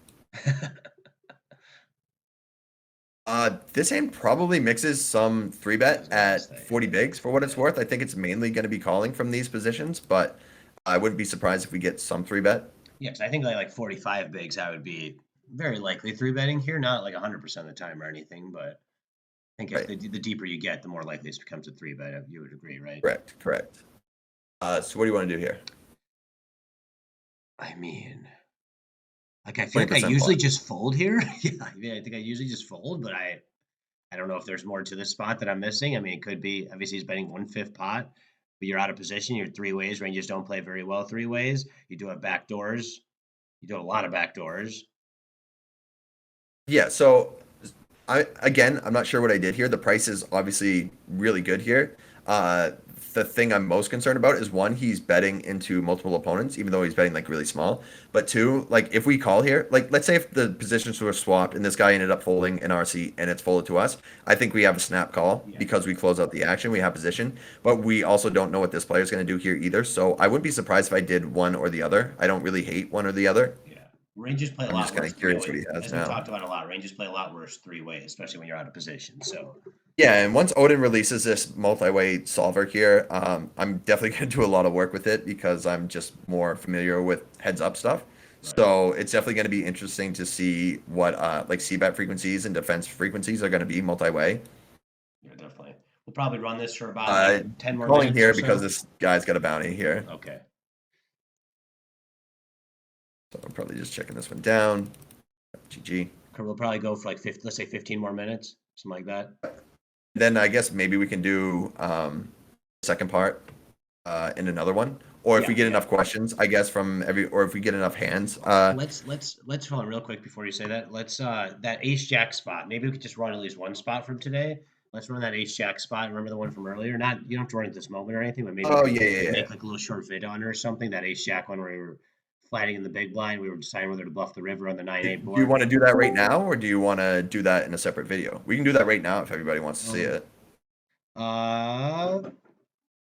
This hand probably mixes some 3-bet at 40 bigs for what it's worth. I think it's mainly going to be calling from these positions, but I wouldn't be surprised if we get some 3-bet. Yeah, because I think like 45 bigs, I would be very likely 3-betting here, not like 100% of the time or anything, but I think if Right. the deeper you get, the more likely this becomes a 3-bet. You would agree, right? Correct. So what do you want to do here? I mean, like I feel like I 20% usually pot. just fold here. Yeah, I mean, I think I usually just fold, but I don't know if there's more to this spot that I'm missing. I mean, it could be obviously he's betting 1/5 pot, but you're out of position. You're 3 ways. Ranges don't play very well 3 ways. You do have backdoors. You do have a lot of backdoors. Yeah, so I'm not sure what I did here. The price is obviously really good here. The thing I'm most concerned about is one, he's betting into multiple opponents, even though he's betting like really small. But two, like if we call here, like let's say if the positions were swapped and this guy ended up folding in our seat and it's folded to us, I think we have a snap call Yeah. because we close out the action, we have position, but we also don't know what this player is going to do here either. So I wouldn't be surprised if I did one or the other. I don't really hate one or the other. Yeah. Ranges play a I'm lot just kind worse of curious what 3 ways. he has As we now. talked about a lot, ranges play a lot worse 3 ways, especially when you're out of position. So Yeah, and once Odin releases this multi-way solver here, I'm definitely going to do a lot of work with it because I'm just more familiar with heads-up stuff. right. So it's definitely going to be interesting to see what like c-bet frequencies and defense frequencies are going to be multi-way. Yeah, definitely. We'll probably run this for about Uh, like 10 more Calling minutes here or because so. this guy's got a bounty here. Okay. So I'm probably just checking this one down. GG. We'll probably go for like 50, let's say 15 more minutes, something like that. Then I guess maybe we can do second part in another one. Or if we get enough questions, I guess or if we get enough hands. Let's hold on real quick before you say that. Let's that ace jack spot. Maybe we could just run at least one spot from today. Let's run that ace jack spot. Remember the one from earlier? Not you don't have to run it this moment or anything, but maybe Oh, we yeah. make like a little short vid on it or something. That ace jack one where we were flatting in the big blind. We were deciding whether to bluff the river on the 9-8 Do you board. want to do that right now, or do you want to do that in a separate video? We can do that right now if everybody wants to see it.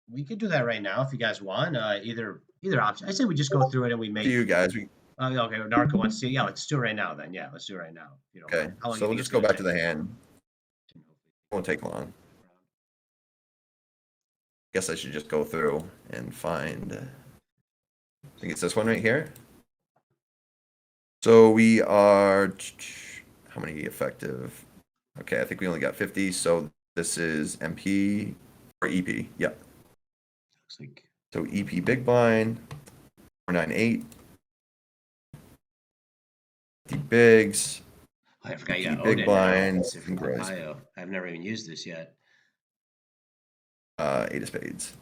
We could do that right now if you guys want. Either option. I say we just go through it and we make. To you guys. Okay, Narco wants to see. Yeah, let's do it right now then. Yeah, let's do it right now. You know, Okay, how long so you we'll think just it's go gonna back to take? the hand. Won't take long. Guess I should just go through and find. I think it's this one right here. So we are. How many effective? Okay, I think we only got 50. So this is MP or EP. Yep. Looks like So EP big blind, 498. 50 bigs. oh, I forgot you Keep got big Odin blinds, now. and gross. I've never even used this yet. 8 of spades.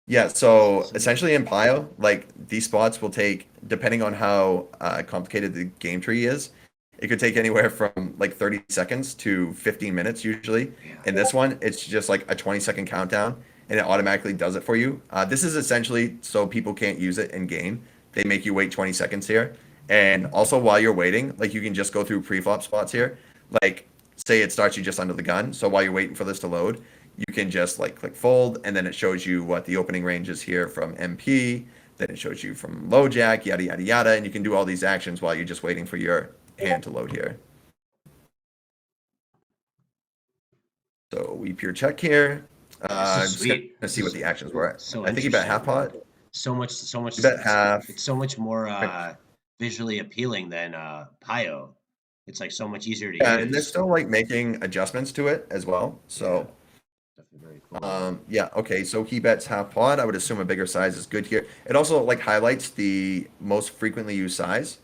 Yeah, so essentially in Pio, like these spots will take, depending on how complicated the game tree is, it could take anywhere from like 30 seconds to 15 minutes usually. Yeah. In this one, it's just like a 20-second countdown, and it automatically does it for you. This is essentially so people can't use it in game. They make you wait 20 seconds here. And also while you're waiting, like you can just go through pre-flop spots here. Like say it starts you just under the gun. So while you're waiting for this to load, you can just like click fold, and then it shows you what the opening range is here from MP. Then it shows you from low jack, yada, yada, yada. And you can do all these actions while you're just waiting for your hand to load here. So we pure check here. I'm just sweet. gonna see what the actions were. So I think he bet half pot. So much. You bet half. It's so much more visually appealing than Pio. It's like so much easier to Yeah, use. and they're still like making adjustments to it as well. So Definitely very cool. yeah, okay. So he bets half pot. I would assume a bigger size is good here. It also like highlights the most frequently used size.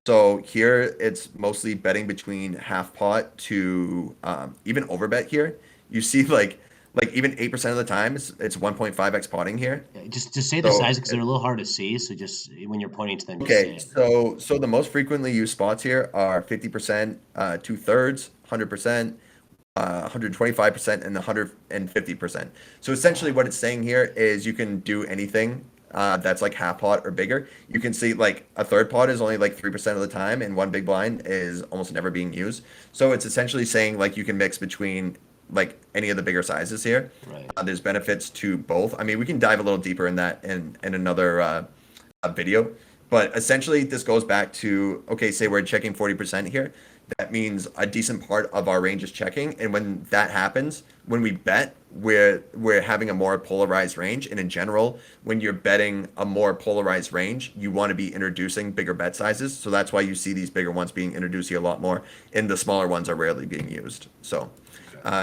So here it's mostly betting between half pot to even overbet here. You see like even 8% of the time it's 1.5x potting here. Yeah, just say the So size because they're a little hard to see. So just when you're pointing to them, just okay, say it. so the most frequently used spots here are 50%, 2/3, 100%, 125%, and 150%. So essentially what it's saying here is you can do anything that's like half pot or bigger, you can see like a third pot is only like 3% of the time, and one big blind is almost never being used. So it's essentially saying like you can mix between like any of the bigger sizes here. Right. There's benefits to both. I mean, we can dive a little deeper in that in another video, but essentially this goes back to, okay, say we're checking 40% here. That means a decent part of our range is checking, and when that happens, when we bet, we're having a more polarized range. And in general, when you're betting a more polarized range, you want to be introducing bigger bet sizes. So that's why you see these bigger ones being introduced here a lot more, and the smaller ones are rarely being used. So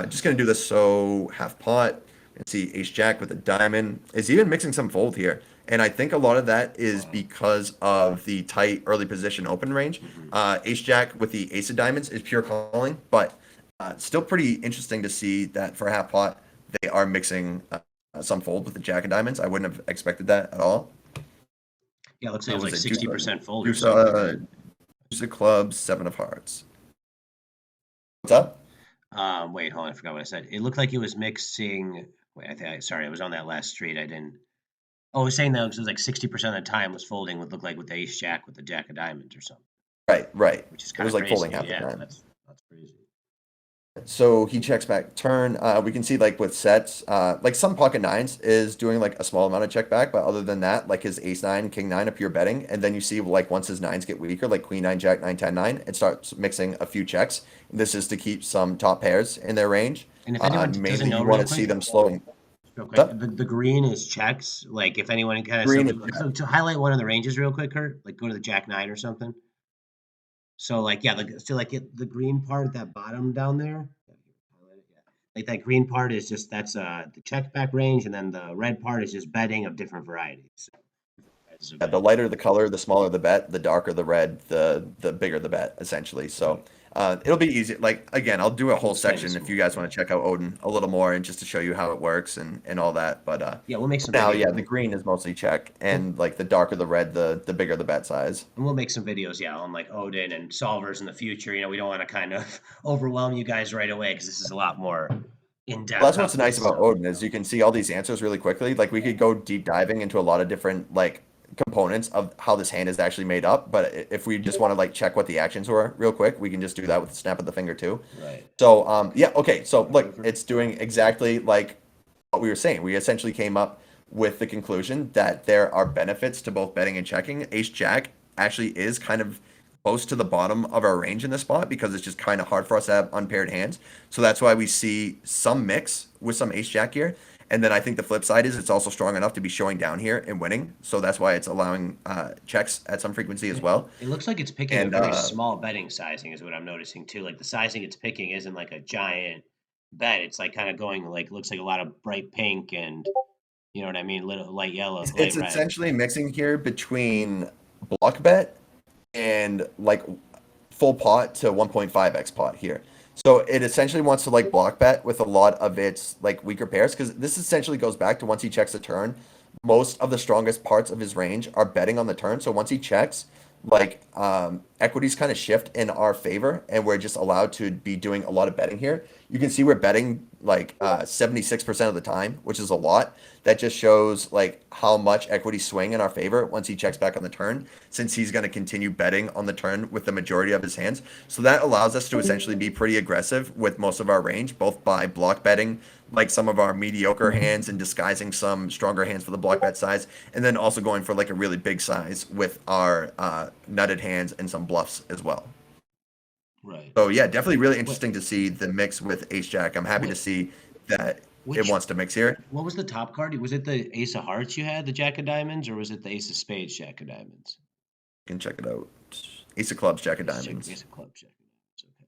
just gonna do this. So half pot and see ace jack with a diamond is even mixing some fold here. And I think a lot of that is Wow. because of the tight early position open range. Mhm. Ace jack with the ace of diamonds is pure calling, but still pretty interesting to see that for half pot they are mixing some fold with the jack of diamonds. I wouldn't have expected that at all. Yeah, it looks like it was Was like it 60% fold or deuce, something, right? deuce of clubs, seven of hearts? What's up? Wait, hold on, I forgot what I said. It looked like it was mixing. Wait, sorry, I was on that last street. I didn't. Oh, I was saying that it was like 60% of the time was folding would look like with the ace jack with the jack of diamonds or something, Right, right. which is It kind was of like folding crazy. half the Yeah, time. that's crazy. So he checks back turn. We can see like with sets, like some pocket nines is doing like a small amount of check back, but other than that, like his ace nine, king nine up, you're betting, and then you see like once his nines get weaker, like queen nine, jack nine, 10 9, it starts mixing a few checks. This is to keep some top pairs in their range. And if anyone doesn't Mainly, know, you want real to see quick, them slowing. real What's quick, up? the green is checks. Like if anyone kind of Green is so to highlight one of the ranges real quick, Kurt, like go to the jack nine or something. So like yeah, the green part, that bottom down there. Highlight it, yeah. Like that green part is just that's the check back range, and then the red part is just betting of different varieties. Varieties of the betting. lighter the color, the smaller the bet, the darker the red, the bigger the bet, essentially. So Right. it'll be easy. Like again, I'll do a We'll whole explain this section some if you more. guys Yeah. want to check out Odin a little more and just to show you how it works and all that. But Yeah, we'll make for some now, videos. yeah, the green is mostly check, We'll, and like the darker the red, the bigger the bet size. and we'll make some videos, yeah, on like Odin and solvers in the future. You know, we don't want to kind of overwhelm you guys right away because this is a lot more in Well, depth that's what's on nice this. about So Odin is you can see all these answers really quickly. Like we could go deep diving into a lot of different like components of how this hand is actually made up. But if we just want to like check what the actions were real quick, we can just do that with the snap of the finger too. right. So yeah, okay. So look, River. it's doing exactly like what we were saying. We essentially came up with the conclusion that there are benefits to both betting and checking. Ace Jack actually is kind of close to the bottom of our range in this spot because it's just kind of hard for us to have unpaired hands. So that's why we see some mix with some Ace Jack here. And then I think the flip side is it's also strong enough to be showing down here and winning. So that's why it's allowing checks at some frequency as Yeah. well. It looks like it's picking a And very small betting sizing, is what I'm noticing too. Like the sizing it's picking isn't like a giant bet. It's like kind of going like looks like a lot of bright pink and you know what I mean, little light yellow, it's light red. essentially mixing here between block bet and like full pot to 1.5x pot here. So it essentially wants to like block bet with a lot of its like weaker pairs because this essentially goes back to once he checks a turn, most of the strongest parts of his range are betting on the turn. So once he checks, like equities kind of shift in our favor and we're just allowed to be doing a lot of betting here. You can see we're betting like 76% of the time, which is a lot. That just shows like how much equity swing in our favor once he checks back on the turn, since he's going to continue betting on the turn with the majority of his hands. So that allows us to essentially be pretty aggressive with most of our range, both by block betting like some of our mediocre hands and disguising some stronger hands for the block bet size, and then also going for like a really big size with our nutted hands and some bluffs as well. Right. So yeah, definitely really What interesting to see the mix with Ace Jack. I'm happy to what see that it which wants to mix here. what was the top card? Was it the ace of hearts you had, the jack of diamonds, or was it the ace of spades, jack of diamonds? You can check it out. Ace of clubs, Jack of Ace diamonds. of clubs, jack of diamonds. Okay.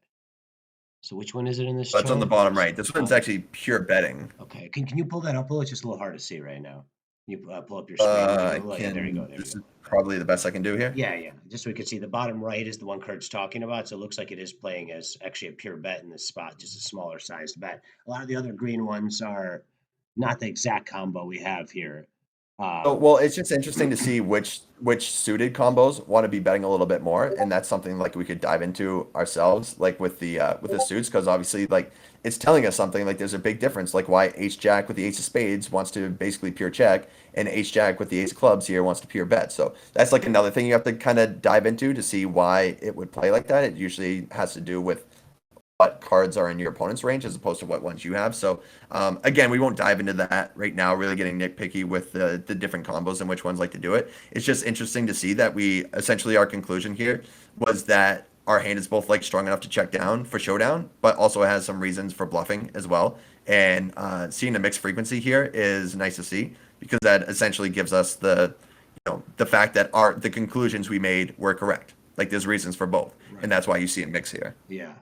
So which one is it in this That's on the chart? bottom right. This one's actually pure betting. Okay. Can you pull that up a little? It's just a little hard to see right now. Can you pull up your screen a I little? Yeah, there you go. can. There you This go. is probably the best I can do here. Yeah, yeah. Just so we can see the bottom right is the one Kurt's talking about. So it looks like it is playing as actually a pure bet in this spot, just a smaller sized bet. A lot of the other green ones are not the exact combo we have here. Um, Well, it's just interesting to see which suited combos want to be betting a little bit more, and that's something like we could dive into ourselves, like with the suits, because obviously like it's telling us something. Like there's a big difference, like why Ace Jack with the Ace of Spades wants to basically pure check, and Ace Jack with the Ace of Clubs here wants to pure bet. So that's like another thing you have to kind of dive into to see why it would play like that. It usually has to do with what cards are in your opponent's range as opposed to what ones you have. So again, we won't dive into that right now, really getting nitpicky with the different combos and which ones like to do it. It's just interesting to see that we essentially our conclusion here was that our hand is both like strong enough to check down for showdown, but also has some reasons for bluffing as well. And seeing a mixed frequency here is nice to see because that essentially gives us the fact that the conclusions we made were correct. Like there's reasons for both, right. and that's why you see a mix here. Yeah.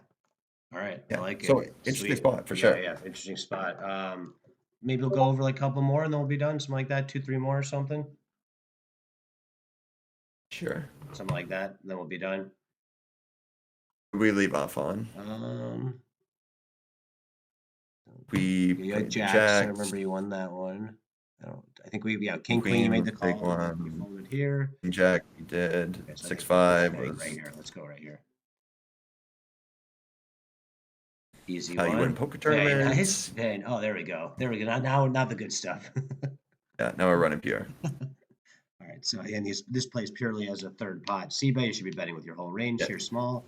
All right. I Yeah. like So it. interesting Sweet. spot for Yeah, sure. yeah. Interesting spot. Maybe we'll go over like a couple more and then we'll be done. Something like that. Two, three more or something. Sure. Something like that. Then we'll be done. We leave off on. Um, We you had played the jacks. I jacks. remember you won that one. I think king, queen. You Queen made was the a big call. We one. folded here. King Jack we did. Okay, so I Six think we're five right was here. Let's go right here. Easy you win one. poker Very tournaments. nice. Oh, there we go. There we go. Now the good stuff. Yeah, now we're running pure. All right. So again, this plays purely as a third pot. C-bet, you should be betting with your whole range Yeah. here, small.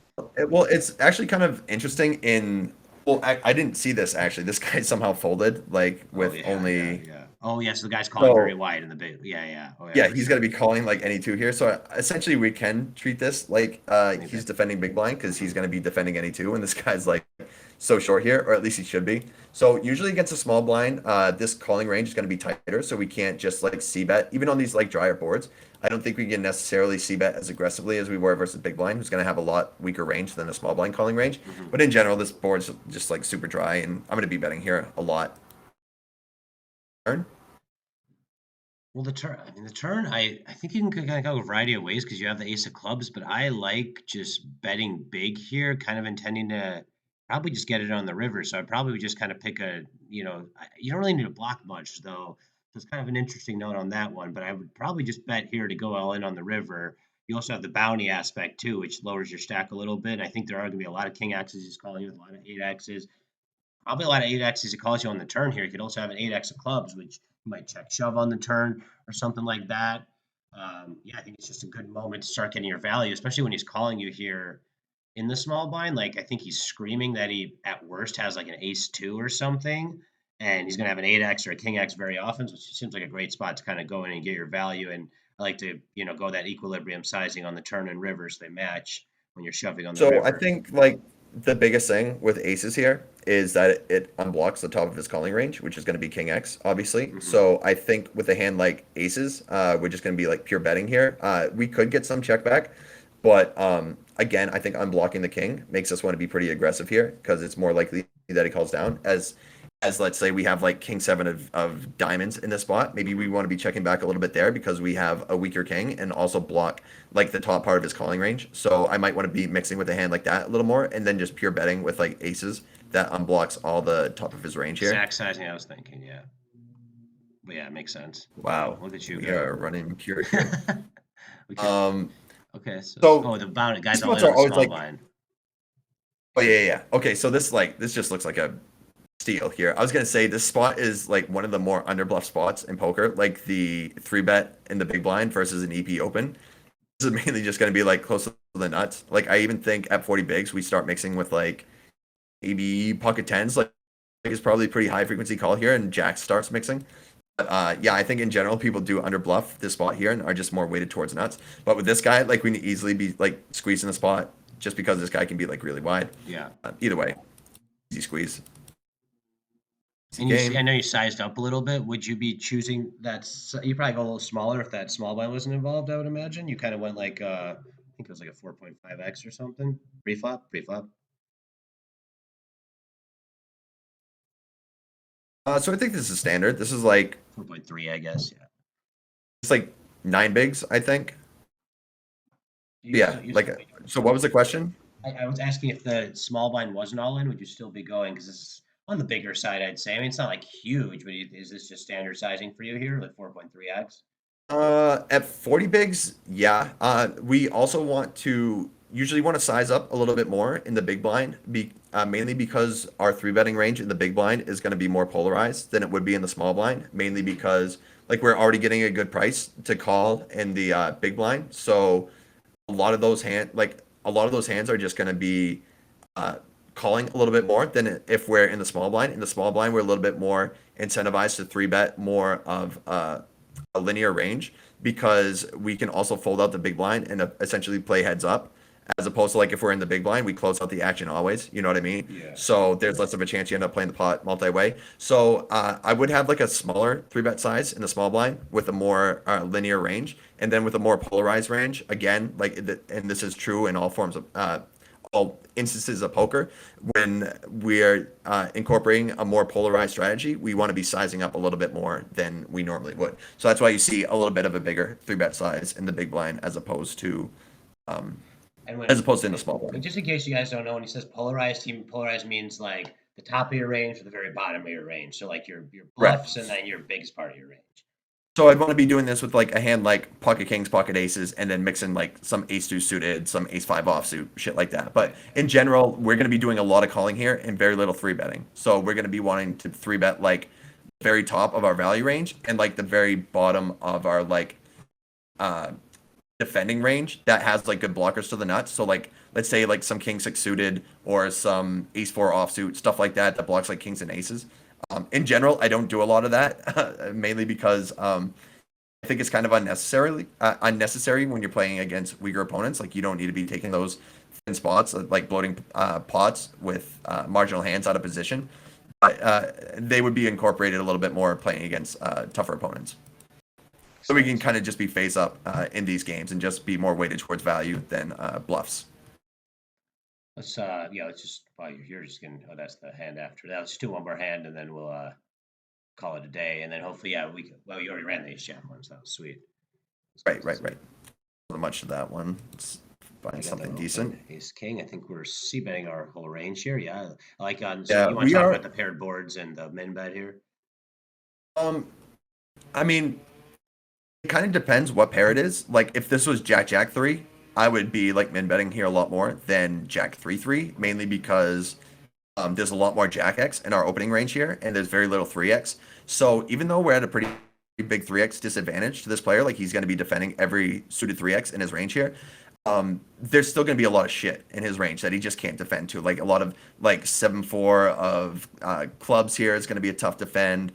Well, it's actually kind of interesting in. Well, I didn't see this actually. This guy somehow folded like Oh with yeah, only. yeah. Oh yes, the guy's calling very So wide in the big. Yeah, yeah. Oh yeah, yeah, for he's going sure. to be calling like any two here. So essentially, we can treat this like Maybe he's bet. defending big blind because he's going to be defending any two, and this guy's like so short here, or at least he should be. So usually against a small blind, this calling range is going to be tighter, so we can't just like c bet even on these like drier boards. I don't think we can necessarily c bet as aggressively as we were versus big blind, who's going to have a lot weaker range than a small blind calling range. Hmm. But in general, this board's just like super dry, and I'm going to be betting here a lot. Turn. Well, the turn. I mean, the turn. I think you can kind of go a variety of ways because you have the ace of clubs, but I like just betting big here, kind of intending to probably just get it on the river. So I probably would just kind of pick a. You don't really need to block much though. So it's kind of an interesting note on that one. But I would probably just bet here to go all in on the river. You also have the bounty aspect too, which lowers your stack a little bit. I think there are going to be a lot of king axes he's calling you, a lot of eight axes. Probably a lot of eight X's he calls you on the turn here. You could also have an eight X of clubs, which you might check shove on the turn or something like that. Yeah, I think it's just a good moment to start getting your value, especially when he's calling you here in the small blind. Like I think he's screaming that he at worst has like an ace two or something, and he's gonna have an eight X or a king X very often, which seems like a great spot to kind of go in and get your value. And I like to go that equilibrium sizing on the turn and river so they match when you're shoving on the So I river. think like the biggest thing with aces here is that it unblocks the top of his calling range, which is going to be king X, obviously. Hmm. So I think with a hand like aces, we're just going to be like pure betting here. We could get some check back, but again, I think unblocking the king makes us want to be pretty aggressive here because it's more likely that he calls down as let's say we have like king seven of diamonds in this spot. Maybe we want to be checking back a little bit there because we have a weaker king and also block like the top part of his calling range. So I might want to be mixing with a hand like that a little more and then just pure betting with like aces that unblocks all the top of his range here. Exact sizing I was thinking, yeah. But yeah, it makes sense. Wow, Wow, look at you we go. are running pure here. We could Um, okay, so so the bound these guys all spots in on are the always small like, blind. oh yeah, yeah, yeah. Okay, so this just looks like a steal here. I was gonna say this spot is like one of the more underbluff spots in poker, like the three bet in the big blind versus an EP open. This is mainly just gonna be like close to the nuts. Like I even think at 40 bigs we start mixing with like maybe pocket tens. Like it's probably a pretty high frequency call here, and Jack starts mixing. But yeah, I think in general people do underbluff this spot here and are just more weighted towards nuts. But with this guy, like we can easily be like squeezing the spot just because this guy can be like really wide. Yeah. Either way, easy squeeze. Easy And I game. know you sized up a little bit. Would you be choosing you probably go a little smaller if that small blind wasn't involved, I would imagine. You kind of went like I think it was like a 4.5x or something. Pre-flop, pre-flop. So I think this is standard. This is like 4.3, I guess. Yeah. it's like nine bigs, I think. You Yeah, still, you like still, so. What was the question? I was asking if the small blind wasn't all in, would you still be going? Because this is On the bigger side, I'd say. I mean, it's not like huge, but is this just standard sizing for you here, like 4.3x? At 40 bigs, yeah. We also usually want to size up a little bit more in the big blind, mainly because our three betting range in the big blind is going to be more polarized than it would be in the small blind, mainly because like we're already getting a good price to call in the big blind. So a lot of those hands are just going to be uh, calling a little bit more than if we're in the small blind. In the small blind, we're a little bit more incentivized to three bet more of a linear range because we can also fold out the big blind and essentially play heads up. As opposed to like if we're in the big blind, we close out the action always. You know what I mean? Yeah. So there's less of a chance you end up playing the pot multi-way. So I would have like a smaller three bet size in the small blind with a more linear range, and then with a more polarized range. Again, and this is true in all forms of all instances of poker. When we're incorporating a more polarized strategy, we want to be sizing up a little bit more than we normally would. So that's why you see a little bit of a bigger three bet size in the big blind um, And as opposed to in the small and blind. just in case you guys don't know, when he says polarized, polarized means like the top of your range or the very bottom of your range. So like your Right. bluffs and then your biggest part of your range. So I'd want to be doing this with like a hand like pocket kings, pocket aces, and then mixing like some ace two suited, some ace five offsuit, shit like that. But in general, we're going to be doing a lot of calling here and very little three betting. So we're going to be wanting to three bet like very top of our value range and like the very bottom of our like uh defending range that has like good blockers to the nuts. So like let's say like some king six suited or some ace four offsuit, stuff like that that blocks like kings and aces. In general, I don't do a lot of that, mainly because I think it's kind of unnecessary when you're playing against weaker opponents. Like you don't need to be taking those thin spots, like bloating pots with marginal hands out of position. But they would be incorporated a little bit more playing against tougher opponents. So we can kind of just be face up in these games and just be more weighted towards value than bluffs. Let's just well, you're just gonna that's the hand after that. Let's do one more hand and then we'll call it a day. And then hopefully, yeah, well you already ran the ace jack one, so that was sweet. Right, right, right. Not much of that one. Let's find something decent. Ace king. I think we're c betting our whole range here. Yeah, I like on. So Yeah, you want to we talk are. about the paired boards and the min bet here? Um, I mean, it kind of depends what pair it is. Like if this was Jack Jack 3, I would be like min betting here a lot more than Jack 3 3, mainly because there's a lot more Jack X in our opening range here, and there's very little 3x. So even though we're at a pretty big 3x disadvantage to this player, like he's going to be defending every suited 3x in his range here. There's still going to be a lot of shit in his range that he just can't defend to. Like a lot of like 7-4 of clubs here is going to be a tough defend.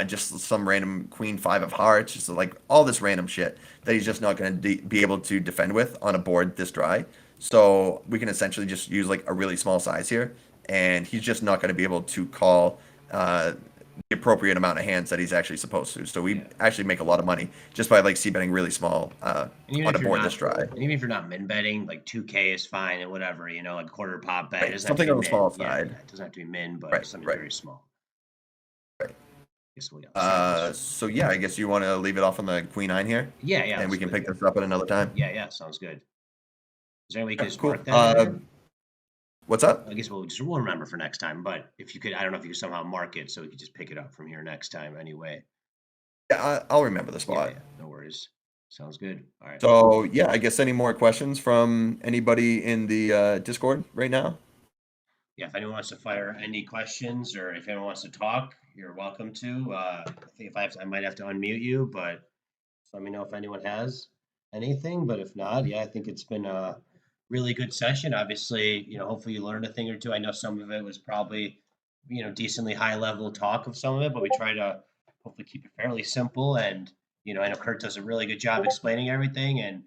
Just some random queen 5 of hearts, just like all this random shit that he's just not going to be able to defend with on a board this dry. So we can essentially just use like a really small size here, and he's just not going to be able to call the appropriate amount of hands that he's actually supposed to. So we Yeah. actually make a lot of money just by like c betting really small And even on a if you're board not, this dry. and even if you're not min betting, like 2K is fine and whatever, like quarter pop bet. It Right. doesn't have to Something be on the min. small Yeah, side. yeah. It doesn't have to be min, but Right. something Right. very small. Right. Guess we'll see how this. So yeah, I guess you want to leave it off on the queen nine here, Yeah, yeah. and we Let's can go. pick this up at another time. Yeah, yeah. Sounds good. Is there any way you could Yeah, just cool. mark that in there? What's up? I guess we'll remember for next time. But if you could, I don't know if you could somehow mark it so we could just pick it up from here next time anyway. Yeah, I'll remember the Yeah, spot. yeah. No worries. Sounds good. All right. So yeah, I guess any more questions from anybody in the Discord right now? Yeah, if anyone wants to fire any questions or if anyone wants to talk, you're welcome to. I think if I might have to unmute you, but just let me know if anyone has anything. But if not, yeah, I think it's been a really good session. Obviously, hopefully you learned a thing or two. I know some of it was probably, decently high level talk of some of it, but we try to hopefully keep it fairly simple. And, I know Kurt does a really good job explaining everything. And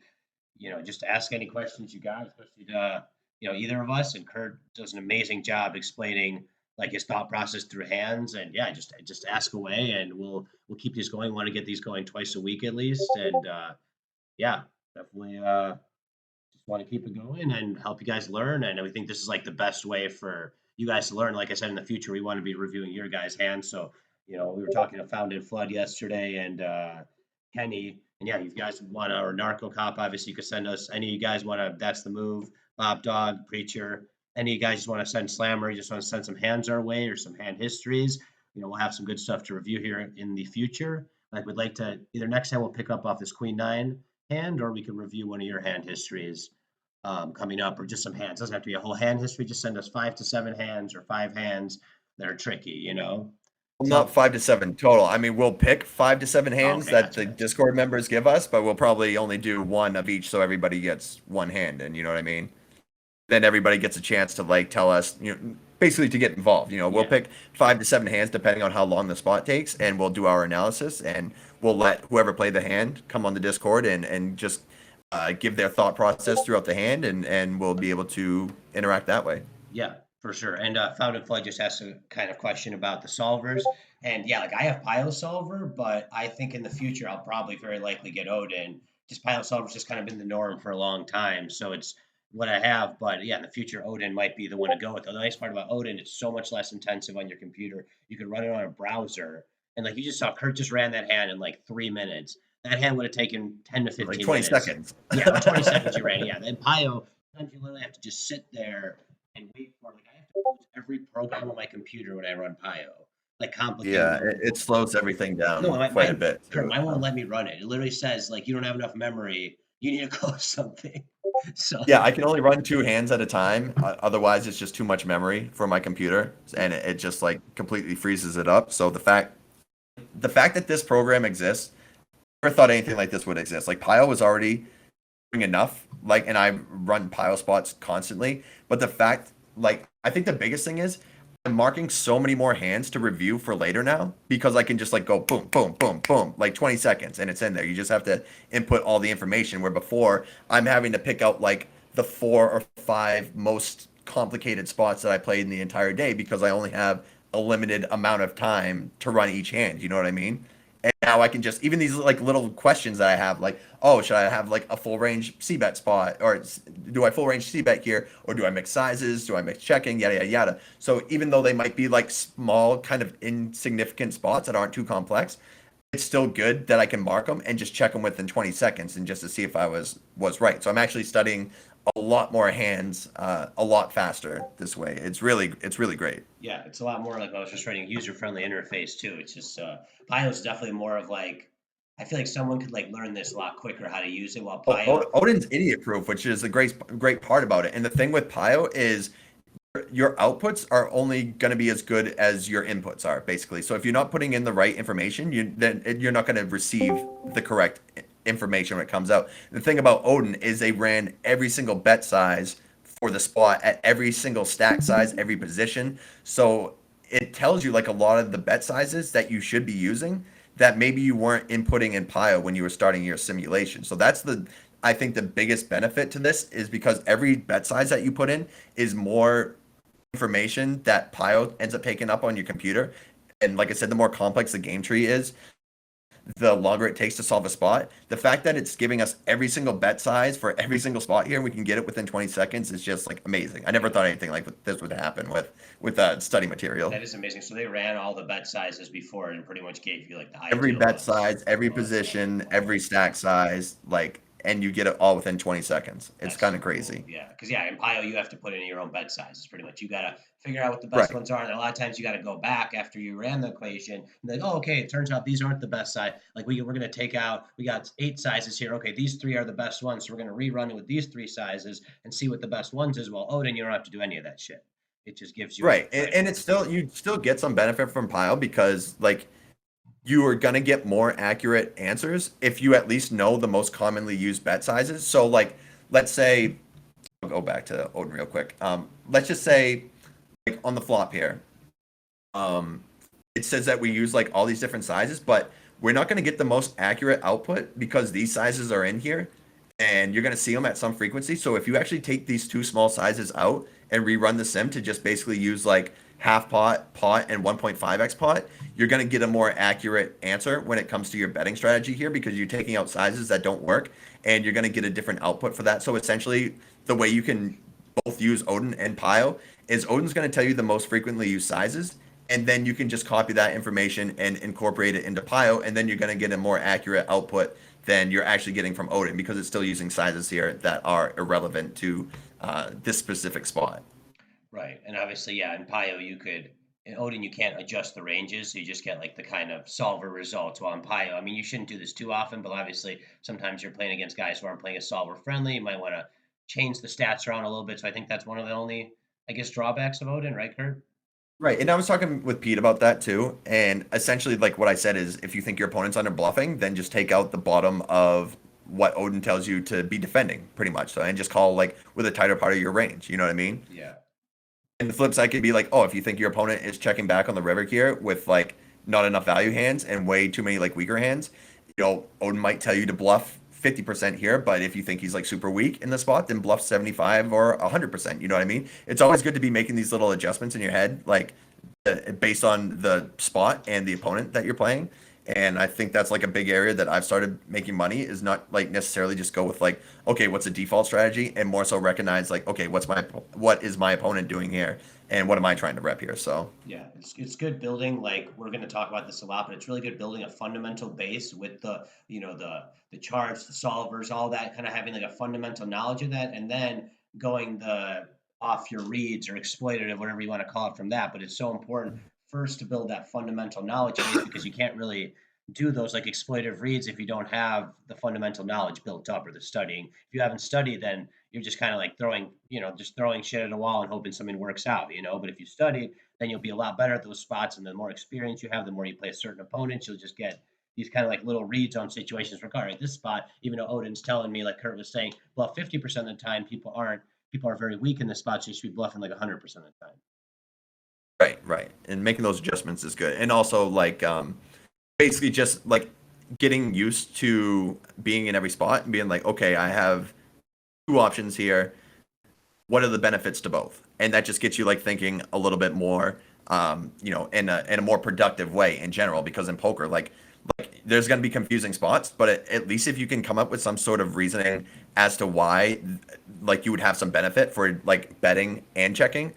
just ask any questions you got, especially to, either of us. And Kurt does an amazing job explaining like his thought process through hands. And yeah, just ask away, and we'll keep these going. Want to get these going twice a week at least. And yeah, definitely just want to keep it going and help you guys learn. And we think this is like the best way for you guys to learn. Like I said, in the future, we want to be reviewing your guys' hands. So, we were talking to Found in Flood yesterday and Kenny. And yeah, if you guys want to, or Narco Cop, obviously you could send us any you guys want to. That's the move. Bob Dog, Preacher. any of you guys just want to send slammer, you just want to send some hands our way or some hand histories, we'll have some good stuff to review here in the future. Like we'd like to either next time we'll pick up off this Queen Nine hand, or we can review one of your hand histories coming up, or just some hands. Doesn't have to be a whole hand history. Just send us 5 to 7 hands or 5 hands that are tricky. Well, So not 5 to 7 total. I mean, we'll pick 5 to 7 hands okay, that the gotcha. Discord members give us, but we'll probably only do one of each so everybody gets one hand. And you know what I mean? Then everybody gets a chance to like tell us, basically to get involved. We'll Yeah, pick 5 to 7 hands depending on how long the spot takes, and we'll do our analysis, and we'll let whoever played the hand come on the Discord and just give their thought process throughout the hand, and we'll be able to interact that way. yeah, for sure. And Found and Flood just asked a kind of question about the solvers. And yeah, like I have Pile Solver, but I think in the future I'll probably very likely get Odin. Just Pile Solver's just kind of been the norm for a long time, so it's what I have. But yeah, in the future Odin might be the one to go with. The nice part about Odin, it's so much less intensive on your computer. You can run it on a browser, and like you just saw, Kurt just ran that hand in like 3 minutes. That hand would have taken 10 to Like 15 20 minutes. seconds. Yeah, or 20 seconds you ran it. Yeah, then Pio, sometimes you literally have to just sit there and wait for, like, I have to close every program on my computer when I run Pio, like complicated Yeah, ones. it slows everything No, down my, quite a mine, bit Kurt, too. mine won't let me run it. It literally says like you don't have enough memory. You need to close something. So Yeah, I can only run 2 hands at a time. Otherwise, it's just too much memory for my computer, and it just like completely freezes it up. So the fact that this program exists, I never thought anything like this would exist. Like Pile was already doing enough, like, and I run Pile spots constantly. But the fact, like, I think the biggest thing is I'm marking so many more hands to review for later now because I can just like go boom, boom, boom, boom, like 20 seconds and it's in there. You just have to input all the information. Where before I'm having to pick out like the 4 or 5 most complicated spots that I played in the entire day because I only have a limited amount of time to run each hand. You know what I mean? And now I can just even these like little questions that I have, like, oh, should I have like a full range C bet spot, or do I full range C bet here, or do I mix sizes? Do I mix checking? Yada yada yada. So even though they might be like small, kind of insignificant spots that aren't too complex, it's still good that I can mark them and just check them within 20 seconds and just to see if I was right. So I'm actually studying a lot more hands, a lot faster this way. It's really great. yeah, it's a lot more like I was just writing user-friendly interface too. It's just Pio is definitely more of like I feel like someone could like learn this a lot quicker how to use it while Pio. Odin's idiot proof, which is a great part about it. And the thing with Pio is your outputs are only going to be as good as your inputs are, basically. So if you're not putting in the right information, you're not going to receive the correct information when it comes out. The thing about Odin is they ran every single bet size for the spot at every single stack size, every position. So it tells you like a lot of the bet sizes that you should be using that maybe you weren't inputting in Pio when you were starting your simulation. So that's I think the biggest benefit to this is because every bet size that you put in is more information that Pio ends up picking up on your computer. And like I said, the more complex the game tree is, the longer it takes to solve a spot. The fact that it's giving us every single bet size for every single spot here, and we can get it within 20 seconds is just like amazing. I never thought anything like this would happen with study material. That is amazing. So they ran all the bet sizes before and pretty much gave you like the Every ideal bet ones. size, every position, every stack size, like, and you get it all within 20 seconds. It's That's kind so of cool. crazy. Yeah, because yeah, in Pio you have to put in your own bet sizes pretty much. You gotta figure out what the best Right. ones are, and a lot of times you gotta go back after you ran the equation and then, oh, okay, it turns out these aren't the best size. Like we're gonna take out, we got 8 sizes here. Okay, these 3 are the best ones, so we're gonna rerun it with these 3 sizes and see what the best ones is. Well, Odin, you don't have to do any of that shit. It just gives you Right. like And it's still, you still get some benefit from Pile because like you are going to get more accurate answers if you at least know the most commonly used bet sizes. So like, let's say, I'll go back to Odin real quick. Let's just say like on the flop here, um, it says that we use like all these different sizes, but we're not going to get the most accurate output because these sizes are in here and you're going to see them at some frequency. So if you actually take these two small sizes out and rerun the sim to just basically use like half pot, pot, and 1.5x pot, you're going to get a more accurate answer when it comes to your betting strategy here because you're taking out sizes that don't work and you're going to get a different output for that. So essentially, the way you can both use Odin and Pio is Odin's going to tell you the most frequently used sizes, and then you can just copy that information and incorporate it into Pio, and then you're going to get a more accurate output than you're actually getting from Odin because it's still using sizes here that are irrelevant to this specific spot. Right, and obviously, yeah, in Pio in Odin, you can't adjust the ranges, so you just get, like, the kind of solver results, while in Pio, I mean, you shouldn't do this too often, but obviously, sometimes you're playing against guys who aren't playing as solver friendly, you might wanna change the stats around a little bit, so I think that's one of the only, I guess, drawbacks of Odin, right, Kurt? Right, and I was talking with Pete about that too, and essentially, like what I said is, if you think your opponent's under bluffing, then just take out the bottom of what Odin tells you to be defending, pretty much. So, and just call like with a tighter part of your range. You know what I mean? Yeah. And the flip side could be like, oh, if you think your opponent is checking back on the river here with like not enough value hands and way too many like weaker hands, Odin might tell you to bluff 50% here, but if you think he's like super weak in the spot, then bluff 75 or 100%. You know what I mean? It's always good to be making these little adjustments in your head, like based on the spot and the opponent that you're playing. And I think that's like a big area that I've started making money is not like necessarily just go with like, okay, what's a default strategy, and more so recognize like, okay, what is my opponent doing here, and what am I trying to rep here? So Yeah, it's good building, like, we're gonna talk about this a lot, but it's really good building a fundamental base with the charts, the solvers, all that, kinda having, like, a fundamental knowledge of that, and then going the off your reads or exploitative, whatever you wanna call it from that, but it's so important first to build that fundamental knowledge base because you can't really do those, like, exploitative reads if you don't have the fundamental knowledge built up or the studying. If you haven't studied, then you're just kinda, like, just throwing shit at a wall and hoping something works out, but if you study, then you'll be a lot better at those spots. And the more experience you have, the more you play certain opponents, you'll just get these kind of like little reads on situations. For all right, this spot, even though Odin's telling me, like Kurt was saying, bluff 50% of the time, people are very weak in the spots. You should be bluffing like 100% of the time. right, right, and making those adjustments is good, and also like basically just like getting used to being in every spot and being like, okay, I have two options here. What are the benefits to both? And that just gets you like thinking a little bit more, in a more productive way in general. Because in poker, like there's going to be confusing spots, but at least if you can come up with some sort of reasoning as to why, like you would have some benefit for like betting and checking,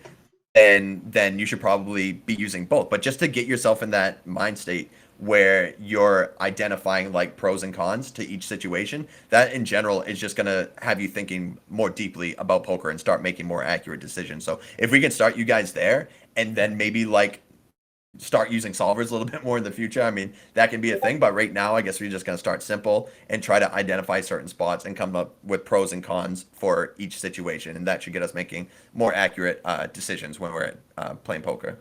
then you should probably be using both. But just to get yourself in that mind state where you're identifying like pros and cons to each situation, that in general is just going to have you thinking more deeply about poker and start making more accurate decisions. So if we can start you guys there and then maybe like start using solvers a little bit more in the future, I mean, that can be a thing. But right now, I guess we're just going to start simple and try to identify certain spots and come up with pros and cons for each situation. And that should get us making more accurate decisions when we're playing poker.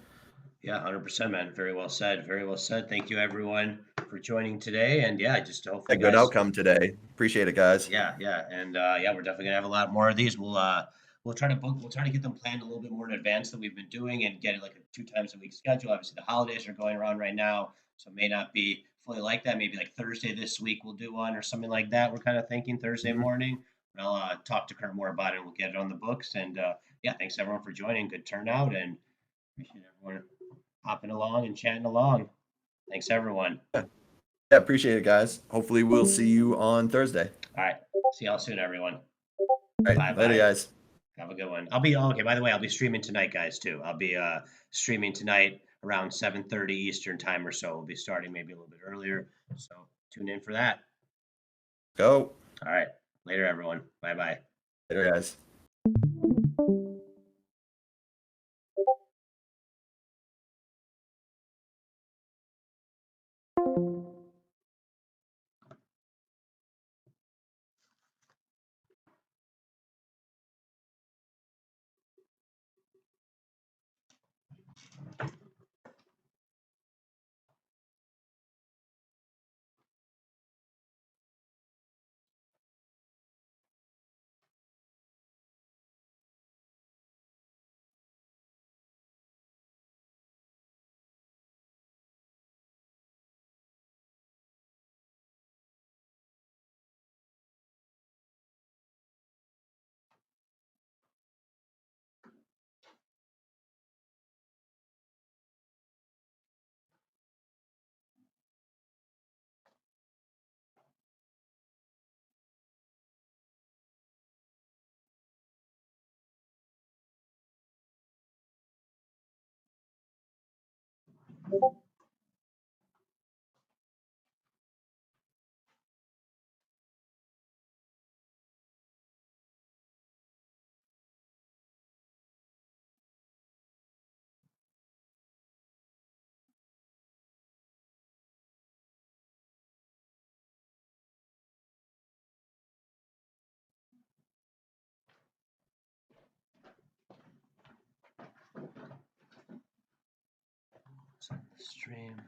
Yeah, 100%, man. Very well said. Very well said. Thank you, everyone, for joining today. And yeah, just A hopefully, good guys, outcome today. Appreciate it, guys. yeah, yeah, and yeah, we're definitely gonna have a lot more of these. We'll try to get them planned a little bit more in advance than we've been doing, and get it like a 2 times a week schedule. Obviously, the holidays are going around right now, so it may not be fully like that. Maybe like Thursday this week we'll do one or something like that. We're kind of thinking Thursday Mhm. morning. And I'll talk to Kurt more about it, and we'll get it on the books. And yeah, thanks everyone for joining. Good turnout, and appreciate everyone hopping along and chatting along. Thanks everyone. Yeah, yeah, appreciate it, guys. Hopefully, we'll see you on Thursday. All right, see y'all soon, everyone. All right, Bye later, bye. guys. Have a good one. Okay, by the way, I'll be streaming tonight, guys, too. I'll be streaming tonight around 7:30 Eastern time or so. We'll be starting maybe a little bit earlier. So tune in for that. Go. All right. Later, everyone. Bye bye. Later, guys. Stream.